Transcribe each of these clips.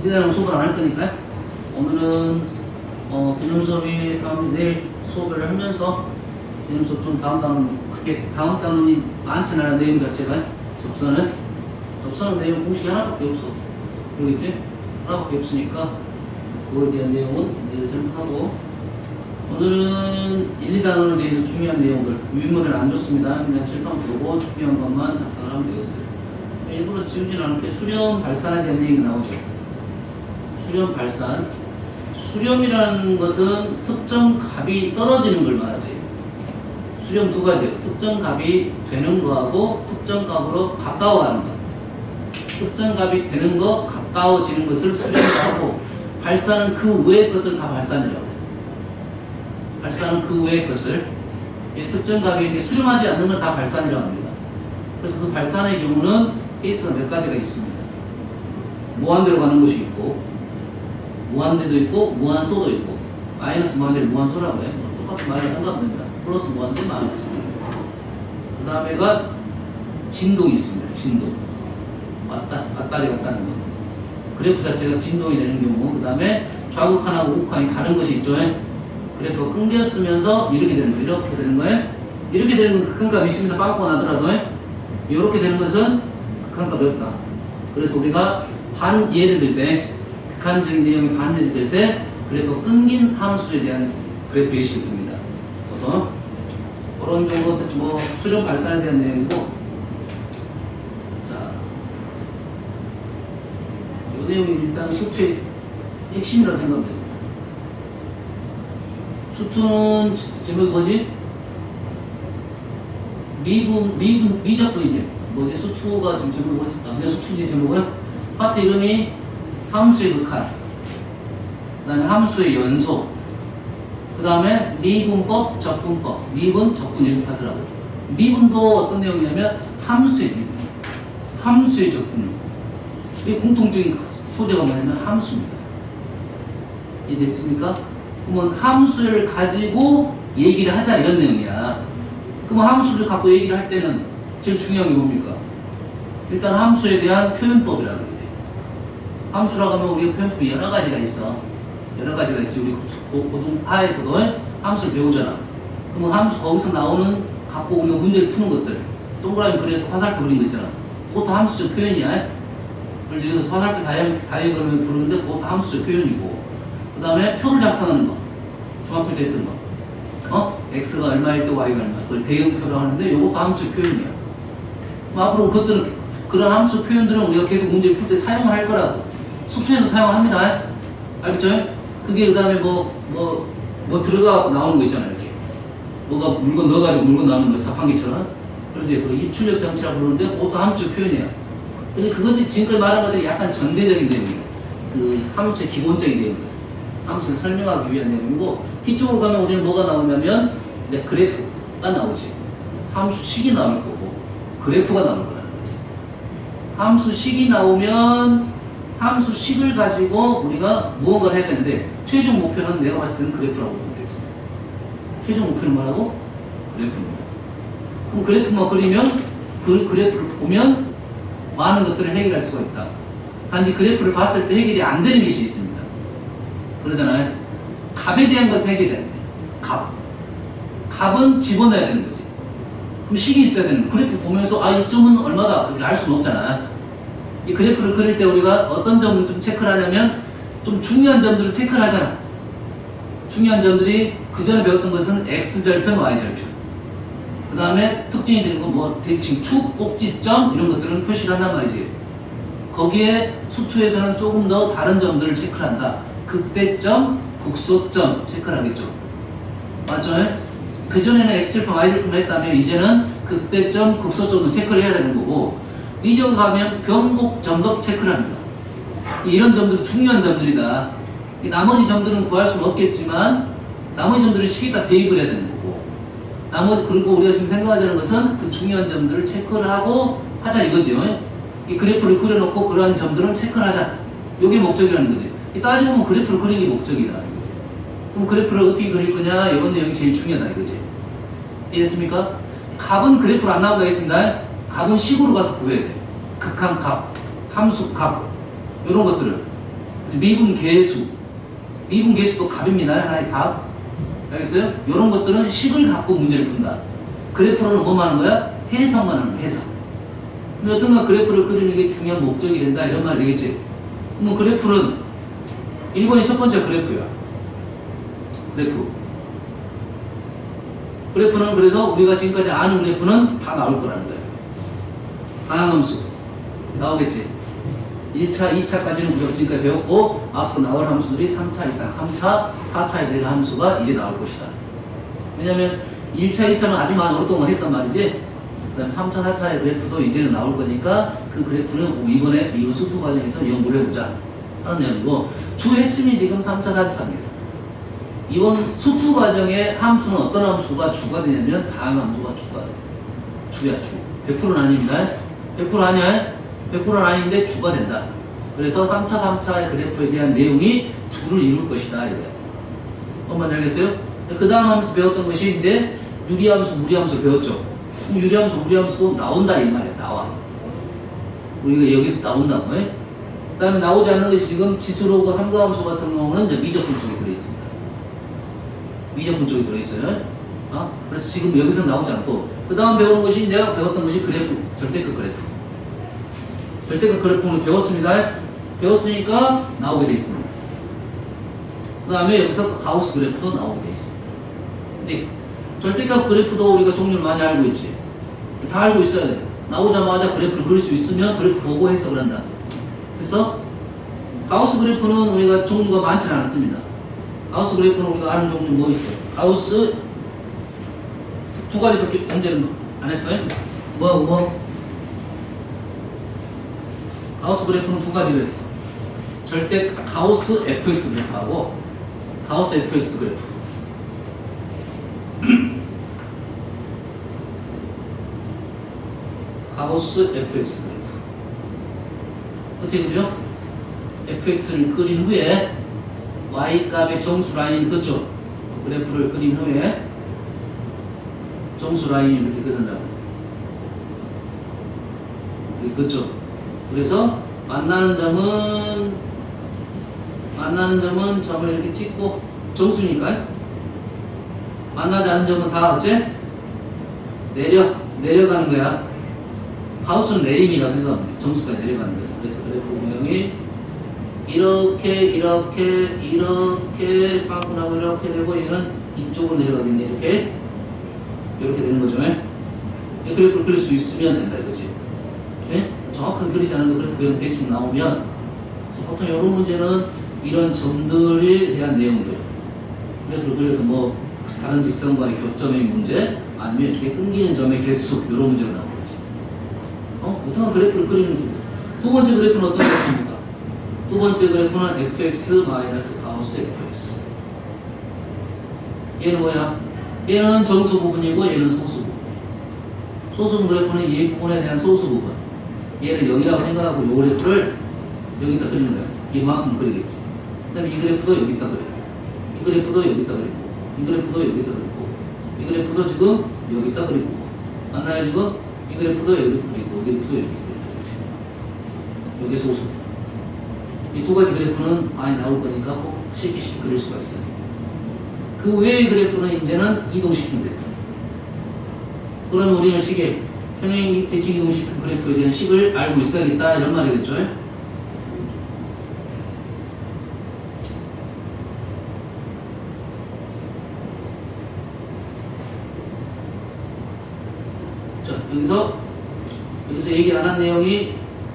이대로 수업을 안 할 거니까 오늘은 개념 수업이 내일 수업을 하면서 개념 수업 좀 다음 단원 그렇게 다음 단원이 많잖아요. 내용 자체가 접선은 내용 공식이 하나밖에 없어. 그러겠지? 하나밖에 없으니까 그거에 대한 내용은 내일 설명하고 오늘은 1, 2단원에 대해서 중요한 내용들 유인물은 안 좋습니다. 그냥 칠판 보고 중요한 것만 작성을 하면 되겠어요. 일부러 지우진 않을게. 수렴 발산에 대한 얘기가 나오죠. 수렴 발산. 수렴이라는 것은 특정 값이 떨어지는 걸 말하지. 수렴 두 가지예요. 특정 값이 되는 거하고 특정 값으로 가까워하는 거. 특정 값이 되는 거, 가까워지는 것을 수렴이라고 하고 발산은 그 외의 것들 다 발산이라고 해요. 발산은 그 외의 것들. 특정 값이 수렴하지 않는 걸 다 발산이라고 합니다. 그래서 그 발산의 경우는 케이스가 몇 가지가 있습니다. 무한대로 가는 것이 있고 무한대도 있고 무한소도 있고 마이너스 무한대를 무한소라고 해요. 똑같은 말을 한다고 합니다. 플러스 무한대 마이너스. 그 다음에가 진동이 있습니다. 진동. 왔다리 갔다는 거. 그래프 자체가 진동이 되는 경우. 그 다음에 좌극한하고 우극한이 다른 것이 있죠. 그래프가 끊겼으면서 이렇게 되는 거예요. 이렇게 되는 거예요. 이렇게 되는 건 극한값이 있습니다. 빵꾸가 나더라도 이렇게 되는 것은 극한값이 없다. 그래서 우리가 반 예를 들 때 극한적인 내용의 반 예를 들 때 그래프가 끊긴 함수에 대한 그래프 예시를 듭니다. 보통 그런 정도 뭐 수렴 발산에 대한 내용이고 자, 이 내용이 일단 수투의 핵심이라고 생각합니다. 수투는 제목이 뭐지? 미적분이지. 뭐지? 수투가 지금 제목이 뭐지? 남자 수투지 제목은? 파트 이름이 함수의 극한, 그 다음에 함수의 연속, 그 다음에 미분법, 적분법. 미분, 적분 이런 파트라고. 미분도 어떤 내용이냐면 함수의 미분, 함수의 적분이고. 이게 공통적인 소재가 뭐냐면 함수입니다. 이해됐습니까? 그러면 함수를 가지고 얘기를 하자 이런 내용이야. 그럼 함수를 갖고 얘기를 할 때는 제일 중요한 게 뭡니까? 일단 함수에 대한 표현법이라는 거지. 함수라고 하면 우리가 표현법이 여러 가지가 있어. 여러 가지가 있지. 우리 고등하에서도 함수를 배우잖아. 그러면 함수 거기서 나오는 갖고 우리가 문제를 푸는 것들. 동그라미 그려서 화살표 그린 거 있잖아. 그것도 함수적 표현이야. 그래서 여기서 화살표 다이어그램을 부르는데 그것도 함수적 표현이고. 그 다음에 표를 작성하는 거. 중학교 때 했던 거. x가 얼마일 때 y가 얼마. 그걸 대응표라고 하는데 이것도 함수적 표현이야. 앞으로 그것들은, 그런 함수 표현들은 우리가 계속 문제 풀 때 사용을 할 거라고. 수투에서 사용합니다. 알겠죠? 그게 그 다음에 뭐 들어가고 나오는 거 있잖아요. 이렇게. 뭐가 물건 넣어가지고 물건 나오는 거, 자판기처럼. 그래서 그 입출력 장치라고 부르는데 그것도 함수적 표현이야. 근데 그것들이 지금까지 말한 것들이 약간 전제적인 내용이에요. 그 함수의 기본적인 내용들. 함수를 설명하기 위한 내용이고, 뒤쪽으로 가면 우리는 뭐가 나오냐면, 이제 그래프가 나오지. 함수식이 나올 거고, 그래프가 나올 거라는 거지. 함수식이 나오면, 함수식을 가지고 우리가 무언가를 해야 되는데, 최종 목표는 내가 봤을 때는 그래프라고 보면 되겠습니다. 최종 목표는 뭐라고? 그래프입니다. 그럼 그래프만 그리면, 그 그래프를 보면, 많은 것들을 해결할 수가 있다. 단지 그래프를 봤을 때 해결이 안 되는 것이 있습니다. 그러잖아요. 값에 대한 것을 해결해야 돼. 값은 집어넣어야 되는 거지. 그럼 식이 있어야 되는 거야. 그래프 보면서 이 점은 얼마다 이렇게 알 수는 없잖아. 이 그래프를 그릴 때 우리가 어떤 점을 좀 체크를 하냐면 좀 중요한 점들을 체크를 하잖아. 중요한 점들이 그 전에 배웠던 것은 x절편, y절편. 그 다음에 특징이 되는 건 뭐 대칭, 축, 꼭지점 이런 것들은 표시를 한단 말이지. 거기에 수투에서는 조금 더 다른 점들을 체크를 한다. 극대점, 극소점 체크를 하겠죠. 맞죠? 그전에는 x절편, y절편 했다면 이제는 극대점, 극소점도 체크를 해야 되는 거고, 이쪽 가면 변곡, 점각 체크를 합니다. 이런 점들은 중요한 점들이다. 나머지 점들은 구할 수는 없겠지만 나머지 점들은 식에다 대입을 해야 되는 거고, 그리고 우리가 지금 생각하자는 것은 그 중요한 점들을 체크를 하고 하자 이거죠. 이 그래프를 그려놓고 그러한 점들은 체크를 하자. 이게 목적이라는 거지. 따지고 보면 그래프를 그리는 게 목적이다. 그럼 그래프를 어떻게 그릴 거냐? 이런 내용이 제일 중요하다 이거지. 이해했습니까? 값은 그래프로 안 나오고 있습니다. 값은 식으로 가서 구해야 돼. 극한값, 함수값 이런 것들을. 미분 계수. 미분 계수도 값입니다. 하나의 값. 알겠어요? 이런 것들은 식을 갖고 문제를 푼다. 그래프로는 뭐만 하는 거야? 해석만 하는 거야, 해석. 근데 어떤가 그래프를 그리는 게 중요한 목적이 된다. 이런 말 되겠지? 그럼 그래프는 1번이 첫 번째 그래프야. 그래프. 그래프는 그래서 우리가 지금까지 아는 그래프는 다 나올 거라는 거야. 다항함수. 나오겠지? 1차, 2차까지는 우리가 지금까지 배웠고 앞으로 나올 함수들이 3차 이상, 3차, 4차에 되는 함수가 이제 나올 것이다. 왜냐면 1차, 2차는 아주 많은 오랫동안 했단 말이지. 그 다음에 3차, 4차의 그래프도 이제는 나올 거니까 그 그래프는 이번에 이번 수투 과정에서 연구를 해보자 하는 내용이고 주 핵심이 지금 3차, 4차입니다. 이번 수투 과정의 함수는 어떤 함수가 주가 되냐면 다항 함수가 주가 돼. 주야 주. 100%는 아닙니다. 100% 아니야? 100%는 아닌데 주가 된다. 그래서 3차, 3차의 그래프에 대한 내용이 주를 이룰 것이다. 이거야. 한번 알겠어요? 그 다음 함수 배웠던 것이 이제 유리함수, 무리함수 배웠죠. 유리함수, 무리함수도 나온다 이 말이야. 나와. 우리가 여기서 나온다고. 그 다음에 나오지 않는 것이 지금 지수로고 삼각함수 같은 경우는 이제 미적분 쪽에 들어있습니다. 미적분 쪽에 들어있어요. 그래서 지금 여기서 나오지 않고 그 다음 배우는 것이 내가 배웠던 것이 그래프, 절대값 그래프. 절대값 그래프를 배웠습니다. 배웠으니까 나오게 돼 있습니다. 그 다음에 여기서 가우스 그래프도 나오게 돼 있습니다. 근데 절대값 그래프도 우리가 종류를 많이 알고 있지. 다 알고 있어야 돼. 나오자마자 그래프를 그릴 수 있으면 그래프 보고 해석을 한다. 그래서 가우스 그래프는 우리가 종류가 많지 않습니다. 가우스 그래프는 우리가 아는 종류 뭐 있어요? 가우스 두 가지밖에 문제는 안 했어요? 뭐? 가우스 그래프는 두 가지 그래프. 절대 가우스 fx 그래프하고 가우스 fx 그래프. 가우스 fx 그래프. 어떻게 그죠? fx를 그린 후에 y값의 정수 라인을 긋죠. 그래프를 그린 후에 정수 라인이 이렇게 그린다고. 이렇게 긋죠. 그래서 만나는 점은 점을 이렇게 찍고 정수니까요. 만나지 않은 점은 다 어째? 내려가는 거야. 가우스는 내림이라고 생각합니다. 정수가 내려가는 거야. 그래서 그래프 모양이 이렇게 빵꾸나고 이렇게 되고 얘는 이쪽으로 내려가겠네. 이렇게 되는 거죠. 그래프를 그릴 수 있으면 된다 이거지. 정확하게 그리지 않아도 그래프 대충 나오면 그래서 보통 이런 문제는 이런 점들에 대한 내용들 그래프를 그려서 뭐 다른 직선과의 교점의 문제 아니면 이렇게 끊기는 점의 개수 이런 문제가 나오는 거지. 어떤 그래프를 그리는 중. 두 번째 그래프는 어떤 그래프입니까? 두 번째 그래프는 fx 가우스 fx. 얘는 뭐야? 얘는 정수 부분이고 얘는 소수 부분. 소수 그래프는 이 부분에 대한 소수 부분. 얘를 0이라고 생각하고 이 그래프를 여기다 그리는 거야. 이만큼 그리겠지. 그 다음에 이 그래프도 여기다 그리고 이 그래프도 여기다 그리고 이 그래프도 여기다 그리고 이 그래프도 지금 여기다 그리고 맞나요 지금? 이 그래프도 여기 그리고 이 그래프도 여기 그리고 여기 소수. 이 두 가지 그래프는 많이 나올 거니까 꼭 쉽게 그릴 수가 있어요. 그 외의 그래프는 이제는 이동시킨 그래프. 그러면 우리는 식에 평행 대칭 이동시킨 그래프에 대한 식을 알고 있어야겠다 이런 말이겠죠. 자, 여기서 얘기 안 한 내용이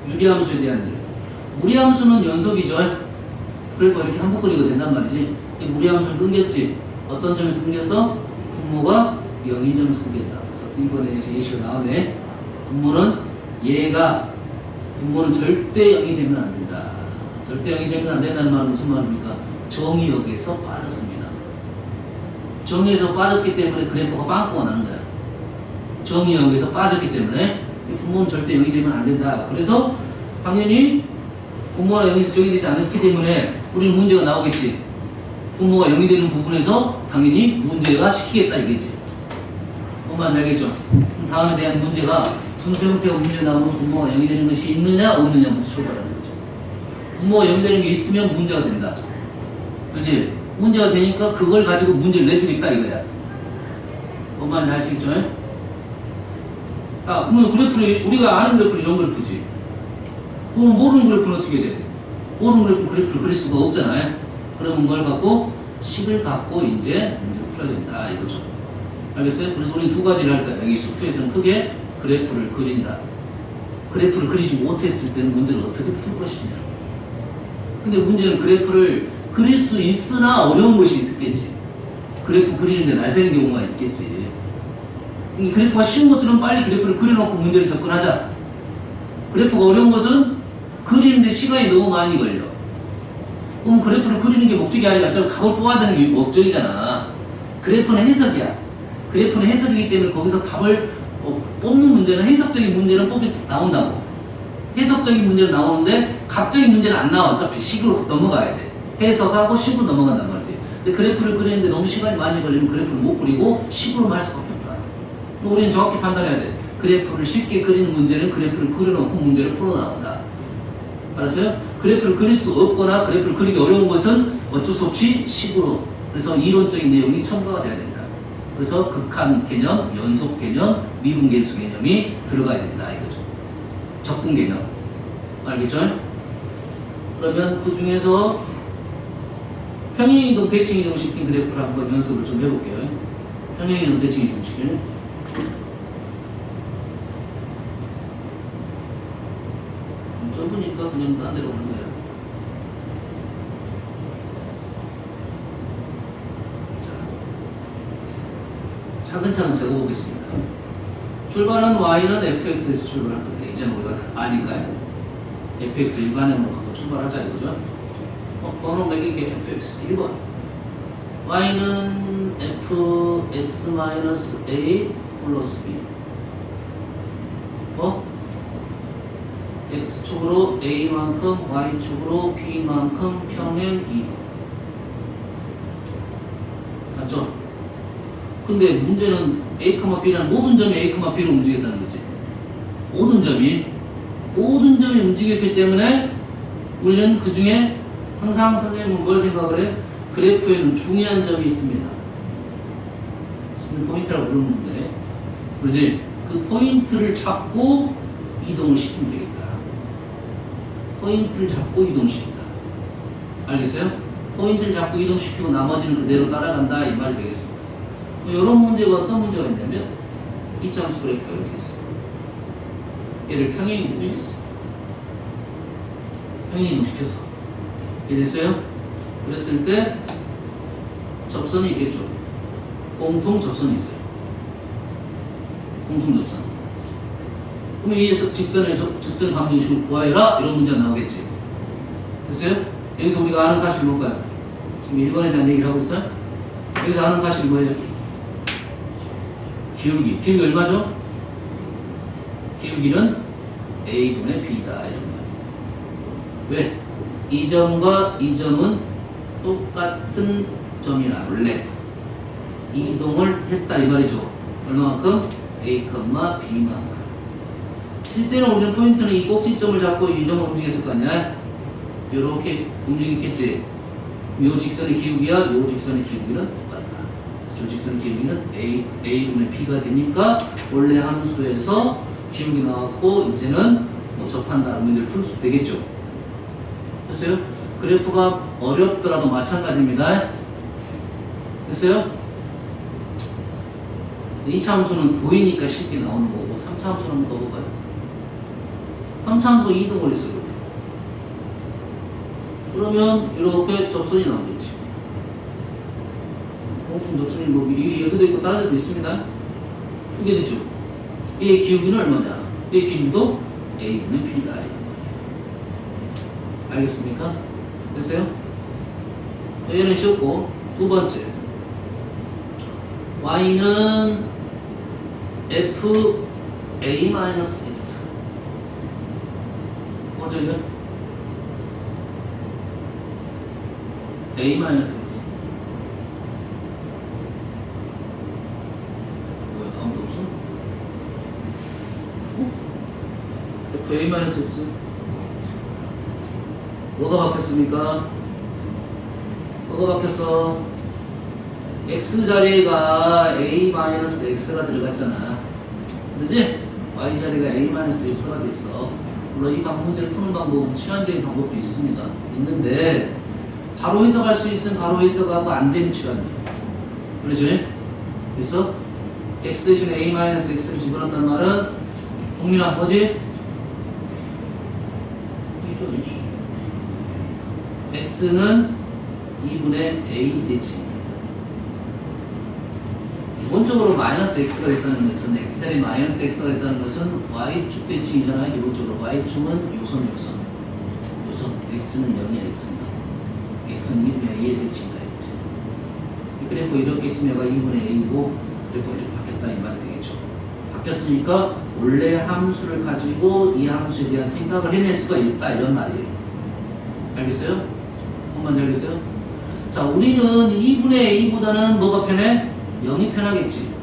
유리함수에 대한 내용. 무리함수는 연속이죠. 그러니까 이렇게 한복거리가 된단 말이지. 이 무리함수는 끊겼지. 어떤 점에서 끊겼어? 분모가 0인 점에서 끊겼다. 그래서 이번에 예시가 나오네. 분모는 절대 0이 되면 안 된다. 절대 0이 되면 안 된다는 말은 무슨 말입니까? 정의 여기에서 빠졌습니다. 정의에서 빠졌기 때문에 그래프가 빵꾸가 나는 거야. 정의 여기에서 빠졌기 때문에 분모는 절대 0이 되면 안 된다. 그래서 당연히 분모가 0에서 정의되지 않기 때문에 우리는 문제가 나오겠지. 분모가 0이 되는 부분에서 당연히 문제가 시키겠다 이거지. 뭔가 알겠죠? 다음에 대한 문제가 순수 형태가 문제 나오면 분모가 0이 되는 것이 있느냐 없느냐부터 출발하는 거죠. 부모가 연결되는 게 있으면 문제가 된다. 그렇지? 문제가 되니까 그걸 가지고 문제를 내주겠다 이거야. 뭔 말인지 아시겠죠? 아, 그러면 그래프를, 우리가 아는 그래프를 이런 걸 푸지. 그럼 모르는 그래프는 어떻게 돼? 모르는 그래프를 그릴 수가 없잖아요. 그러면 뭘 갖고? 식을 갖고 이제 문제를 풀어야 된다 이거죠. 알겠어요? 그래서 우리는 두 가지를 할 거야. 여기 수표에서는 크게 그래프를 그린다. 그래프를 그리지 못했을 때는 문제를 어떻게 풀 것이냐. 근데 문제는 그래프를 그릴 수 있으나 어려운 것이 있겠지. 그래프 그리는데 날새는 경우가 있겠지. 그래프가 쉬운 것들은 빨리 그래프를 그려놓고 문제를 접근하자. 그래프가 어려운 것은 그리는데 시간이 너무 많이 걸려. 그럼 그래프를 그리는 게 목적이 아니라 저 각을 뽑아야 되는 게 목적이잖아. 그래프는 해석이야. 그래프는 해석이기 때문에 거기서 답을 뽑는 문제는 해석적인 문제는 뽑이 나온다고. 해석적인 문제는 나오는데 갑적인 문제는 안 나와. 어차피 식으로 넘어가야 돼. 해석하고 식으로 넘어간단 말이지. 근데 그래프를 그리는데 너무 시간이 많이 걸리면 그래프를 못 그리고 식으로 할 수밖에 없다. 우리는 정확히 판단해야 돼. 그래프를 쉽게 그리는 문제는 그래프를 그려놓고 문제를 풀어나온다. 알았어요? 그래프를 그릴 수 없거나 그래프를 그리기 어려운 것은 어쩔 수 없이 식으로. 그래서 이론적인 내용이 첨가가 돼야 된다. 그래서 극한 개념, 연속 개념, 미분계수 개념이 들어가야 된다 이거죠. 적분 개념. 알겠죠? 그러면 그 중에서 평행이동 대칭 이동시킨 그래프를 한번 연습을 좀 해볼게요. 평행이동 대칭 이동시킨. 좁으니까 그냥 딴 데로 오는 거예요. 자, 차근차근 적어보겠습니다. 출발한 y는 fx에서 출발할 건데 이제는 우리가 아니까요. fx 일반형으로 갖고 출발하자 이거죠. 번호 매기게 fx 1번. y는 fx-a 플러스 b. x축으로 a만큼 y축으로 b만큼 평행 이동. 맞죠? 근데 문제는 a, b라는 모든 점이 a, b로 움직였다는 거지. 모든 점이 움직였기 때문에 우리는 그 중에 항상 선생님은 뭘 생각을 해? 그래프에는 중요한 점이 있습니다. 포인트라고 부르는데, 그렇지? 그 포인트를 잡고 이동을 시키면 되겠다. 포인트를 잡고 이동시킨다. 알겠어요? 포인트를 잡고 이동시키고 나머지는 그대로 따라간다 이 말이 되겠습니다. 이런 문제가 어떤 문제가 있냐면 이차함수 그래프가 이렇게 있어요. 얘를 평행 이동시켰어. 평행 이동시켰어. 이랬어요? 그랬을 때 접선이 있겠죠. 공통 접선이 있어요. 공통 접선. 그러면 이 직선의 방정식을 구하여라 이런 문제가 나오겠지. 됐어요? 여기서 우리가 아는 사실이 뭘까요? 지금 1번에 대한 얘기를 하고 있어요. 여기서 아는 사실이 뭐예요? 기울기. 기울기 얼마죠? 기울기는 a분의 b다 이런 말. 왜? 이 점과 이 점은 똑같은 점이라 원래 이동을 했다 이 말이죠. 얼마만큼? a, b만큼. 실제로 우리는 포인트는 이 꼭지점을 잡고 이 점을 움직였을 거 아니야? 이렇게 움직였겠지. 요 직선의 기울기와 요 직선의 기울기는 똑같다. 저 직선의 기울기는 a분의 b가 되니까 원래 함수에서 기울기 나왔고 이제는 뭐 접한다는 문제를 풀 수 되겠죠. 됐어요? 그래프가 어렵더라도 마찬가지입니다. 됐어요? 2차 함수는 보이니까 쉽게 나오는 거고 3차 함수는 한번 떠볼까요? 3차 함수가 이동을 했어요. 그러면 이렇게 접선이 나오겠지. 공통 접선이 뭐 여기도 있고 다른 데도 있습니다. 이게 됐죠? 얘의 기울기는 얼마냐? 얘의 기울기도 a분의 b다. 알겠습니까? 됐어요? 얘는 쉬웠고 두 번째 y는 fa-x 뭐죠 이거? a-x 뭐야 아무도 없어? fa-x 뭐가 바뀌었습니까? 뭐가 바뀌었어? x 자리가 a-x가 들어갔잖아. 그러지? y 자리가 a-x가 됐어. 물론 이 문제를 푸는 방법은 치환적인 방법도 있습니다. 있는데 바로 해석할 수 있으면 바로 해석하고 안 되는 치환이에요. 그러지? 그래서 x 대신 a-x를 집어넣었단 말은 동민아 뭐지? x는 2분의 a 대칭. 기본적으로 마이너스 x가 됐다는 것은 x자리 마이너스 x가 됐다는 것은 y축 대칭이잖아요. 기본적으로 y축은 요선 x는 0이야. x는 2분의 a의 대칭이다. 이 그래프 이렇게 있으면 얘가 2분의 a이고 그래프가 이렇게 바뀌었다 이 말이 되겠죠. 바뀌었으니까 원래 함수를 가지고 이 함수에 대한 생각을 해낼 수가 있다 이런 말이에요. 알겠어요? 한번 알겠어요? 자, 우리는 2분의 a보다는 뭐가 편해? 0이 편하겠지.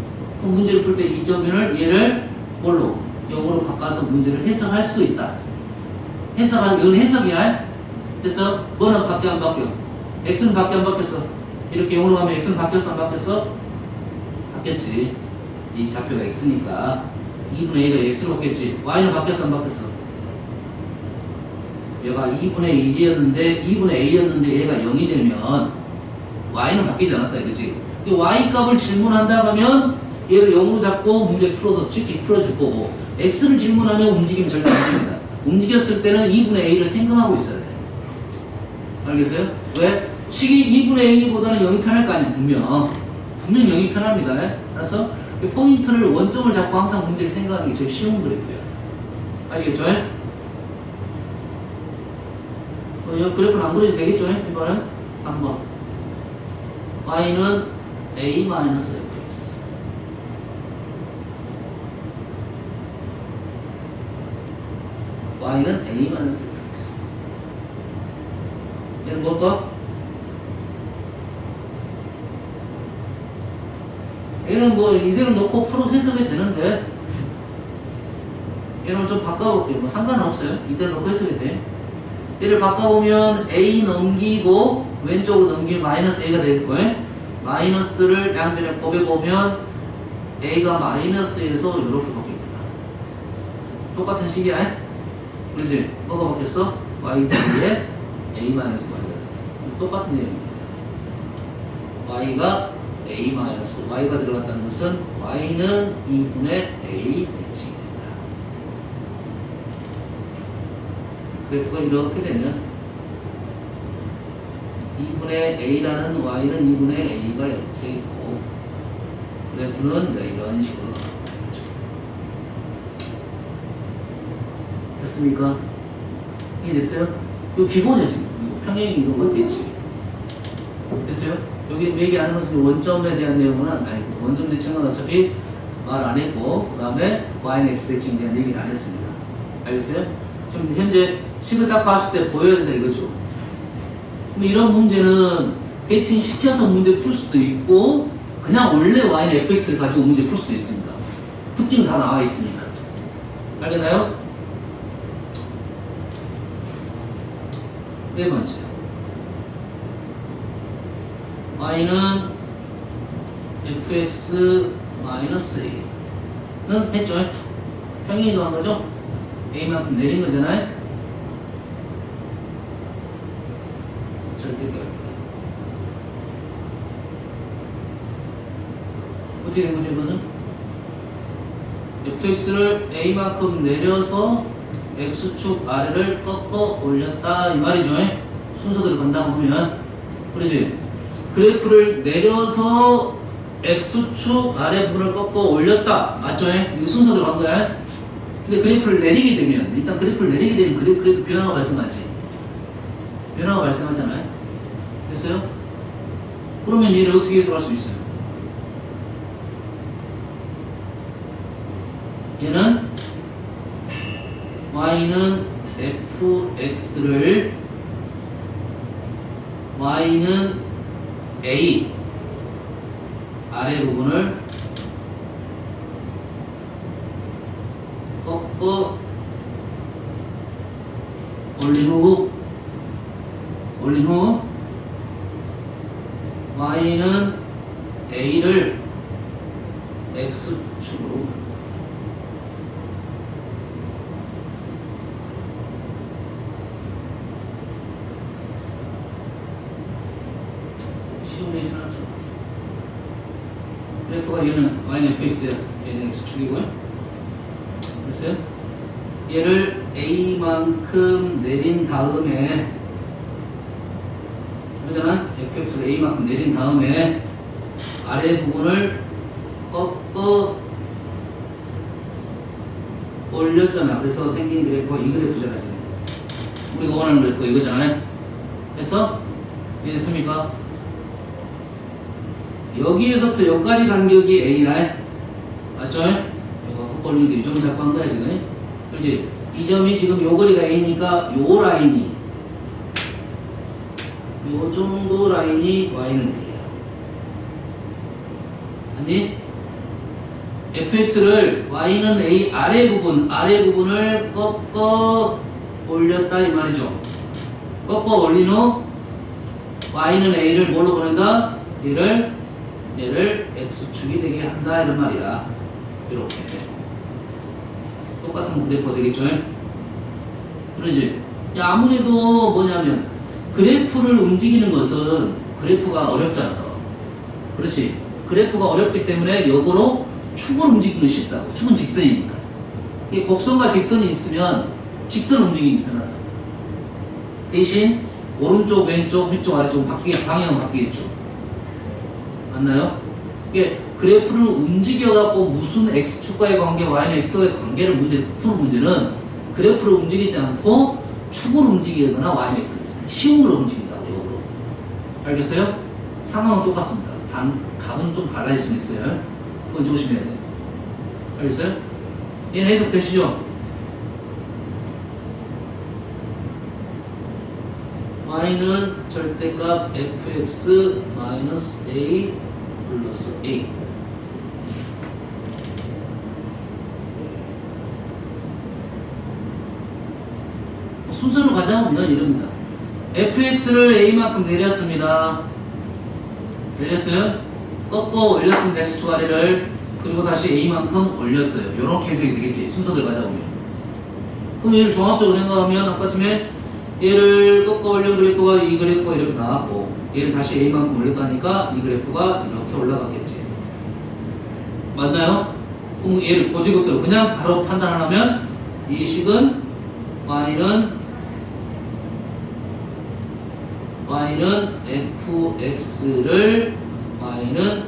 그럼 문제를 풀 때 이 점을 얘를 뭘로? 0으로 바꿔서 문제를 해석할 수도 있다. 이건 해석이야. 그래서 뭐는 바뀌어 안 바뀌어? x는 바뀌어 안 바뀌었어? 이렇게 0으로 가면 x는 바뀌었어 안 바뀌었어? 바뀌었지. 이 좌표가 x니까 2분의 a가 x로 바뀌었지. y는 바뀌었어 안 바뀌었어? 얘가 2분의 1이었는데 2분의 a였는데 얘가 0이 되면 y는 바뀌지 않았다 이거지. y 값을 질문한다 하면 얘를 0으로 잡고 문제 풀어도 쉽게 풀어줄 거고 x를 질문하면 움직이면 절대 안 됩니다. 움직였을 때는 2분의 a를 생각하고 있어야 돼. 알겠어요? 왜? 식이 2분의 a보다는 0이 편할 거 아니야. 분명 0이 편합니다. 알았어? 포인트를 원점을 잡고 항상 문제를 생각하는 게 제일 쉬운 그래프야. 아시겠죠? 그래프는 안 그려도 되겠죠? 이번엔 3번 y는 a-fx y는 a-fx 얘는 뭘까? 얘는 뭐 이대로 놓고 풀어 해석이 되는데 얘는 좀 바꿔볼게요. 뭐 상관없어요. 이대로 놓고 해석이 돼. 얘를 바꿔보면 a 넘기고 왼쪽으로 넘기면 마이너스 a가 될 거예요. 마이너스를 양변에 곱해보면 a가 마이너스에서 이렇게 바뀝니다. 똑같은 식이야. 그러지? 뭐가 바뀌었어? y자리에 a-y가 됐어. 똑같은 내용입니다. y가 y가 들어갔다는 것은 y는 2분의 a 대칭이 됩니다. 그래프가 이렇게 되면 2분의 a라는 y는 2분의 a가 이렇게 있고 그래프는 이런 식으로 나옵니다. 됐습니까? 이해됐어요? 이거 기본이야 지금. 이거 평행 이런 건 대칭. 됐어요? 여기 얘기하는 것은 원점에 대한 내용은 아니고 원점 대칭은 어차피 말 안 했고 그 다음에 y는 x 대칭에 대한 얘기를 안 했습니다. 알겠어요? 지금 현재 식을 딱 봤을 때 보여야 된다 이거죠. 근데 이런 문제는 대칭 시켜서 문제 풀 수도 있고 그냥 원래 y는 fx를 가지고 문제 풀 수도 있습니다. 특징 다 나와 있으니까. 알겠나요? 네 번째 y는 fx-a는 했죠? 평행이 더한 거죠? a만큼 내린 거잖아요? 절대값입니다. 어떻게 된 거죠, 이것은? fx를 a만큼 내려서 x축 아래를 꺾어 올렸다 이 말이죠. 순서대로 간다 보면 그러지? 그래프를 내려서 x축 아래 부분을 꺾어 올렸다 맞죠? 이 순서대로 간 거야. 근데 그래프를 내리게 되면 일단 그래프를 내리게 되면 그래프 변화가 발생하지. 변화가 발생하잖아요. 됐어요? 그러면 얘를 어떻게 해석할 수 있어요? 얘는 y는 fx를 y는 a 아래 부분을 꺾어 올린 후 올린 후 y는 a를 x축으로 시뮬레이션 하죠. 그래프가 얘는 y는 fx야. 얘는 x축이고요. 됐어요? 얘를 a만큼 내린 다음에 그러잖아. fx를 a만큼 내린 다음에 아래 부분을 꺾어 올렸잖아. 그래서 생긴 그래프가 이 그래프잖아. 지금 우리가 원하는 그래프가 이거잖아요. 됐어? 이해됐습니까? 여기에서부터 여기까지 간격이 a야. 맞죠? 이거 꺾어올린 게 이 정도 잡고 한 거야 지금. 그렇지? 이 점이 지금 요 거리가 a니까 요 라인이 요 정도 라인이 y는 a야. 아니? fx를 y는 a 아래 부분을 꺾어 올렸다 이 말이죠. 꺾어 올린 후 y는 a를 뭘로 보낸다? 얘를 x축이 되게 한다 이런 말이야. 이렇게 똑같은 그래프가 되겠죠. 그러지? 야, 아무래도 뭐냐면 그래프를 움직이는 것은 그래프가 어렵잖아. 그렇지? 그래프가 어렵기 때문에 역으로 축을 움직이는 게 쉽다고. 축은 직선이니까. 이게 곡선과 직선이 있으면 직선 움직이기 편하다. 대신 오른쪽, 왼쪽, 위쪽, 아래쪽 방향은 바뀌겠죠. 맞나요? 이게 그래프를 움직여갖고 무슨 x축과의 관계, y는 x와의 관계를 푸는 문제는 그래프를 움직이지 않고 축을 움직이거나 y는 x 시음으로 움직인다고. 역으로. 알겠어요? 상황은 똑같습니다. 단 값은 좀 달라질 수 있어요. 그건 조심해야 돼요. 알겠어요? 얘는 해석되시죠? y는 절대값 fx 마이너스 a 플러스 a. 순서로 가자면 이럽니다. fx를 a만큼 내렸습니다. 내렸어요? 꺾어 올렸습니다. x축 아래를. 그리고 다시 a만큼 올렸어요. 이렇게 해석이 되겠지. 순서대로 가자 보면. 그럼 얘를 종합적으로 생각하면 아까쯤에 얘를 꺾어 올린 그래프가 이 그래프가 이렇게 나왔고 얘를 다시 a만큼 올렸다니까 이 그래프가 이렇게 올라갔겠지. 맞나요? 그럼 얘를 고지급대로 그냥 바로 판단하면 이 식은 y는 fx를 y는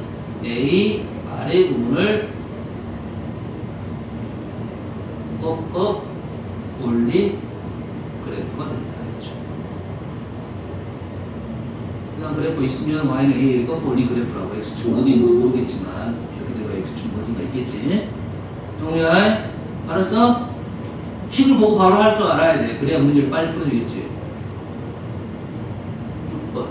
a 아래 부분을 꺾어 올린 그래프가 된다. 그냥 그래프 있으면 y는 a를 꺾어 올린 그래프라고. x축 어디인지 모르겠지만 이렇게 되고 x축 어딘가 있겠지. 정우야, 알았어? 식을 보고 바로 할 줄 알아야 돼. 그래야 문제를 빨리 풀어주겠지. 6번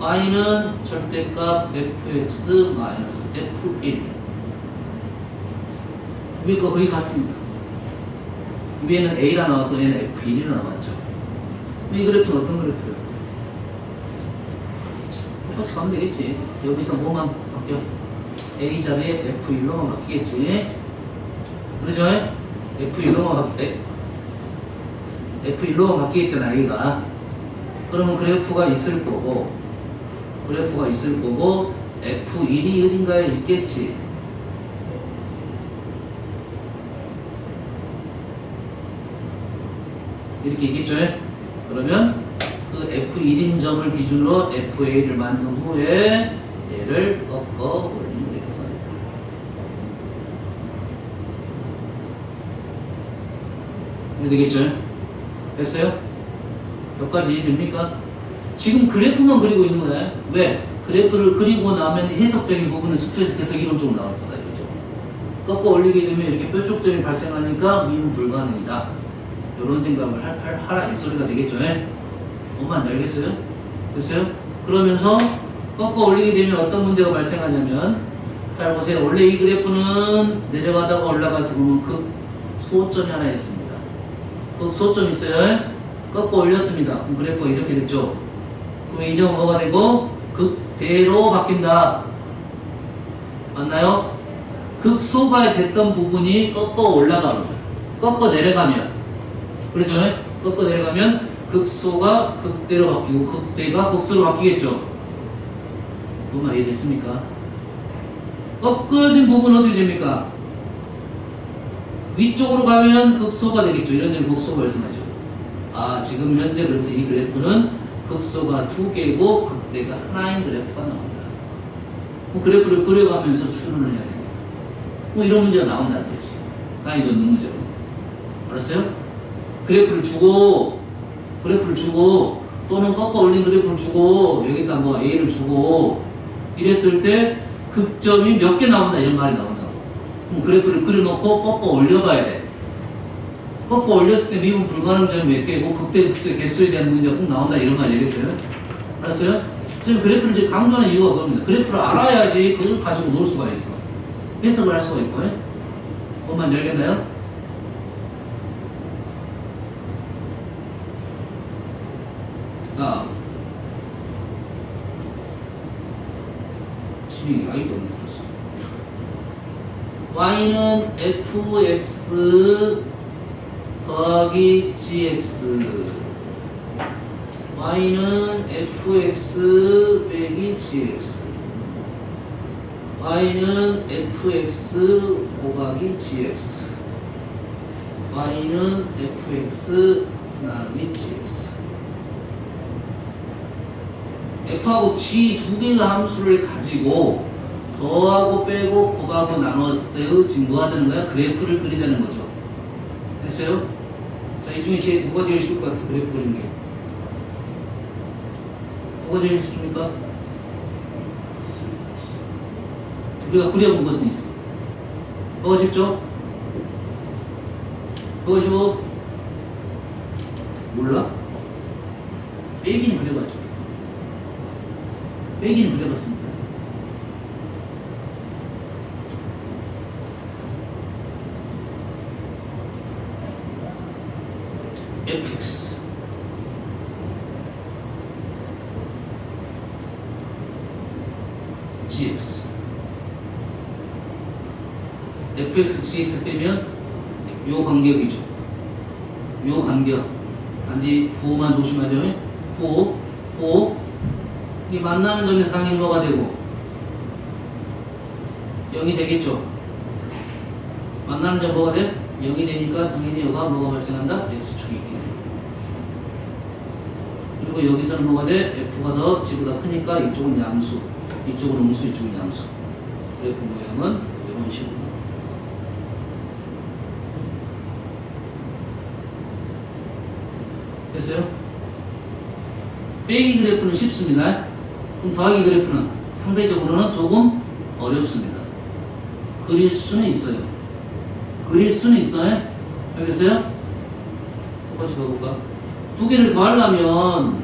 y는 절대값 fx 마이너스 f1. 위에 거 거의 같습니다. 위에는 a라 나왔고 얘는 f1이라 나왔죠. 이 그래프는 어떤 그래프예요? 똑같이 가면 되겠지. 여기서 뭐만 바뀌어? a 자리에 f1로만 바뀌겠지. 그렇죠? f1로만 바뀌겠잖아 a가. 그러면 그래프가 있을 거고 f1이 어딘가에 있겠지. 이렇게 있겠죠. 그러면 그 f1인 점을 기준으로 fa를 만든 후에 얘를 꺾어 올리면 되겠다. 이렇게 되겠죠. 됐어요? 여기까지 이해됩니까? 지금 그래프만 그리고 있는 거야. 왜? 그래프를 그리고 나면 해석적인 부분은 수투에서 계속 이론적으로 나올 거다. 이거죠. 꺾어 올리게 되면 이렇게 뾰족점이 발생하니까 미분 불가능이다. 이런 생각을 하라 이 소리가 되겠죠. 뭔 알겠어요? 됐어요? 그러면서 꺾어 올리게 되면 어떤 문제가 발생하냐면, 잘 보세요. 원래 이 그래프는 내려가다가 올라가서 보면 그 소점이 하나 있습니다. 그 소점 있어요. 꺾어 올렸습니다. 그럼 그래프가 이렇게 됐죠. 그럼 이 점은 뭐가 되고 극대로 바뀐다. 맞나요? 극소가 됐던 부분이 꺾어 올라가면, 꺾어 내려가면, 그렇죠? 꺾어 내려가면 극소가 극대로 바뀌고 극대가 극소로 바뀌겠죠. 뭐만 이해됐습니까? 꺾어진 부분은 어떻게 됩니까? 위쪽으로 가면 극소가 되겠죠. 이런 점이 극소가 발생하죠. 아, 지금 현재 그래서 이 그래프는 극소가 2개고 극대가 하나인 그래프가 나온다. 뭐 그래프를 그려가면서 추론을 해야 됩니다. 뭐 이런 문제가 나온다는 거지. 난이도 있는 문제로. 알았어요? 그래프를 주고 또는 꺾어 올린 그래프를 주고 여기다 뭐 A를 주고 이랬을 때 극점이 몇 개 나온다 이런 말이 나온다고. 그럼 그래프를 그려놓고 꺾어 올려봐야 돼. 꺾어 올렸을 때 미분 불가능 점이 몇 개고 극대 극소의 개수에 대한 문제가 꼭 나온다 이런 말 얘기했어요. 알았어요? 지금 그래프를 이제 강조하는 이유가 그겁니다. 그래프를 알아야지 그걸 가지고 놀 수가 있어. 해석을 할 수가 있고. 그것만 알겠나요? 아, 집이 아이도 없는 거였어. y는 fx 더하기 gx, y는 fx 빼기 gx, y는 fx 곱하기 gx, y는 fx 나누기 gx. f하고 g 두 개의 함수를 가지고 더하고 빼고 곱하고 나누었을 때의 증거하자는 거야. 그래프를 그리자는 거죠. 됐어요? 자, 이 중에 누가 제일 쉬울 것 같아? 그래프 그리는 게. 뭐가 제일 쉽습니까? 우리가 그려본 것은 있어. 뭐가 쉽죠? 뭐가 쉬워? 몰라? 빼기는 그려봤죠. 빼기는 그려봤습니다. fx gx fx gx 빼면 요 간격이죠. 요 간격 단지 부호만 조심하죠. 부호 이 만나는 점에서 당연히 뭐가 되고 0이 되겠죠. 만나는 점 뭐가 돼? 0이 되니까 당연히 여기가 뭐가 발생한다? x축이 있게 돼. 그리고 여기서는 뭐가 돼? f가 더 g보다 크니까 이쪽은 양수, 이쪽은 음수, 이쪽은 양수. 그래프 모양은 이런 식으로. 됐어요? 빼기 그래프는 쉽습니다. 그럼 더하기 그래프는 상대적으로는 조금 어렵습니다. 그릴 수는 있어요. 알겠어요? 똑같이 가볼까? 두 개를 더하려면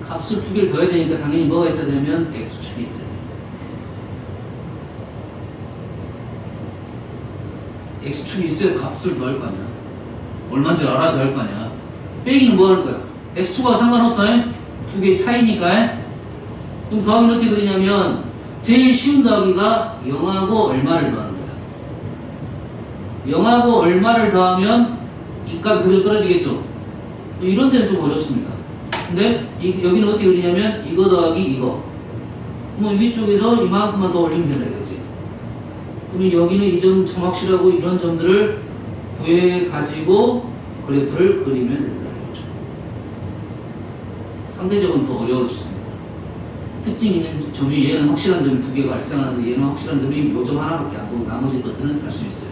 값을 두 개를 더해야 되니까 당연히 뭐가 있어야 되냐면 x축이 있어요. x축이 있어야 값을 더할 거 아니야. 얼마인지 알아야 더할 거 아니야. 빼기는 뭐 할 거야? x축하고 상관없어요. 두 개의 차이니까. 그럼 더하기는 어떻게 그리냐면 제일 쉬운 더하기가 0하고 얼마를 더하는 거야. 0하고 얼마를 더하면 이 값이 그대로 떨어지겠죠. 이런 데는 좀 어렵습니다. 근데 여기는 어떻게 그리냐면 이거 더하기 이거. 그러면 위쪽에서 이만큼만 더 올리면 된다 이거지. 그러면 여기는 이 점 참 확실하고 이런 점들을 구해 가지고 그래프를 그리면 된다 이거죠. 상대적으로 더 어려워졌습니다. 특징 있는 점이 얘는 확실한 점이 두 개가 발생하는데 얘는 확실한 점이 요 점 하나밖에 안 보고 나머지 것들은 할 수 있어요.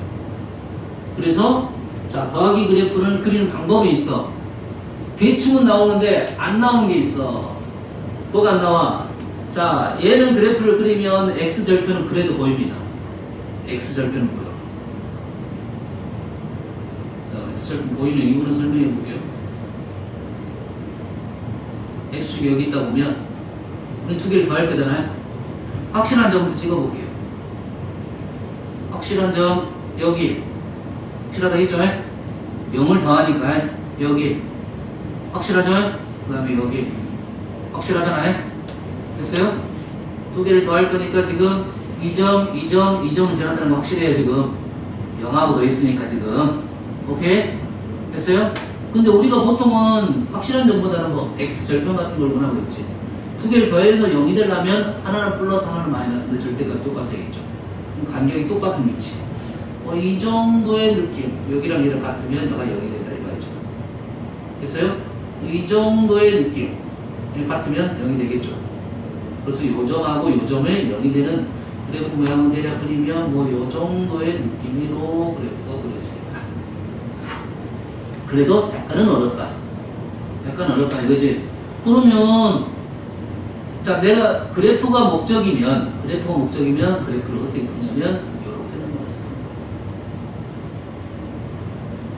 그래서 자 더하기 그래프는 그리는 방법이 있어. 대충은 나오는데 안 나오는 게 있어. 뭐가 안 나와? 자 얘는 그래프를 그리면 x절편은 그래도 보입니다. x절편은 보여. 자 x절편 보이는 이유는 설명해 볼게요. x축이 여기 있다 보면 우리 두 개를 더할 거잖아요. 확실한 점부터 찍어볼게요. 확실한 점 여기 확실하다 했죠? 0을 더하니까 여기 확실하죠? 그 다음에 여기 확실하잖아요? 됐어요? 두 개를 더할 거니까 지금 2점, 2점, 2점을 지난다는 거 확실해요 지금 0하고 더 있으니까 지금 오케이? 됐어요? 근데 우리가 보통은 확실한 점보다는 뭐 x 절편 같은 걸 원하고 있지 두 개를 더해서 0이 되려면 하나는 플러스 하나는 마이너스인데 절대가 똑같아야겠죠 간격이 똑같은 위치 이 정도의 느낌 여기랑 얘랑 같으면 얘가 0이 된다 이 말이죠 됐어요? 이 정도의 느낌 같으면 0이 되겠죠 그래서 요 점하고 요 점에 0이 되는 그래프 모양을 대략 그리면 뭐 요 정도의 느낌으로 그래프가 그려집니다 그래도 약간은 어렵다 약간 어렵다 이거지 그러면 자 내가 그래프가 목적이면 그래프를 어떻게 푸냐면 이렇게 넘어가서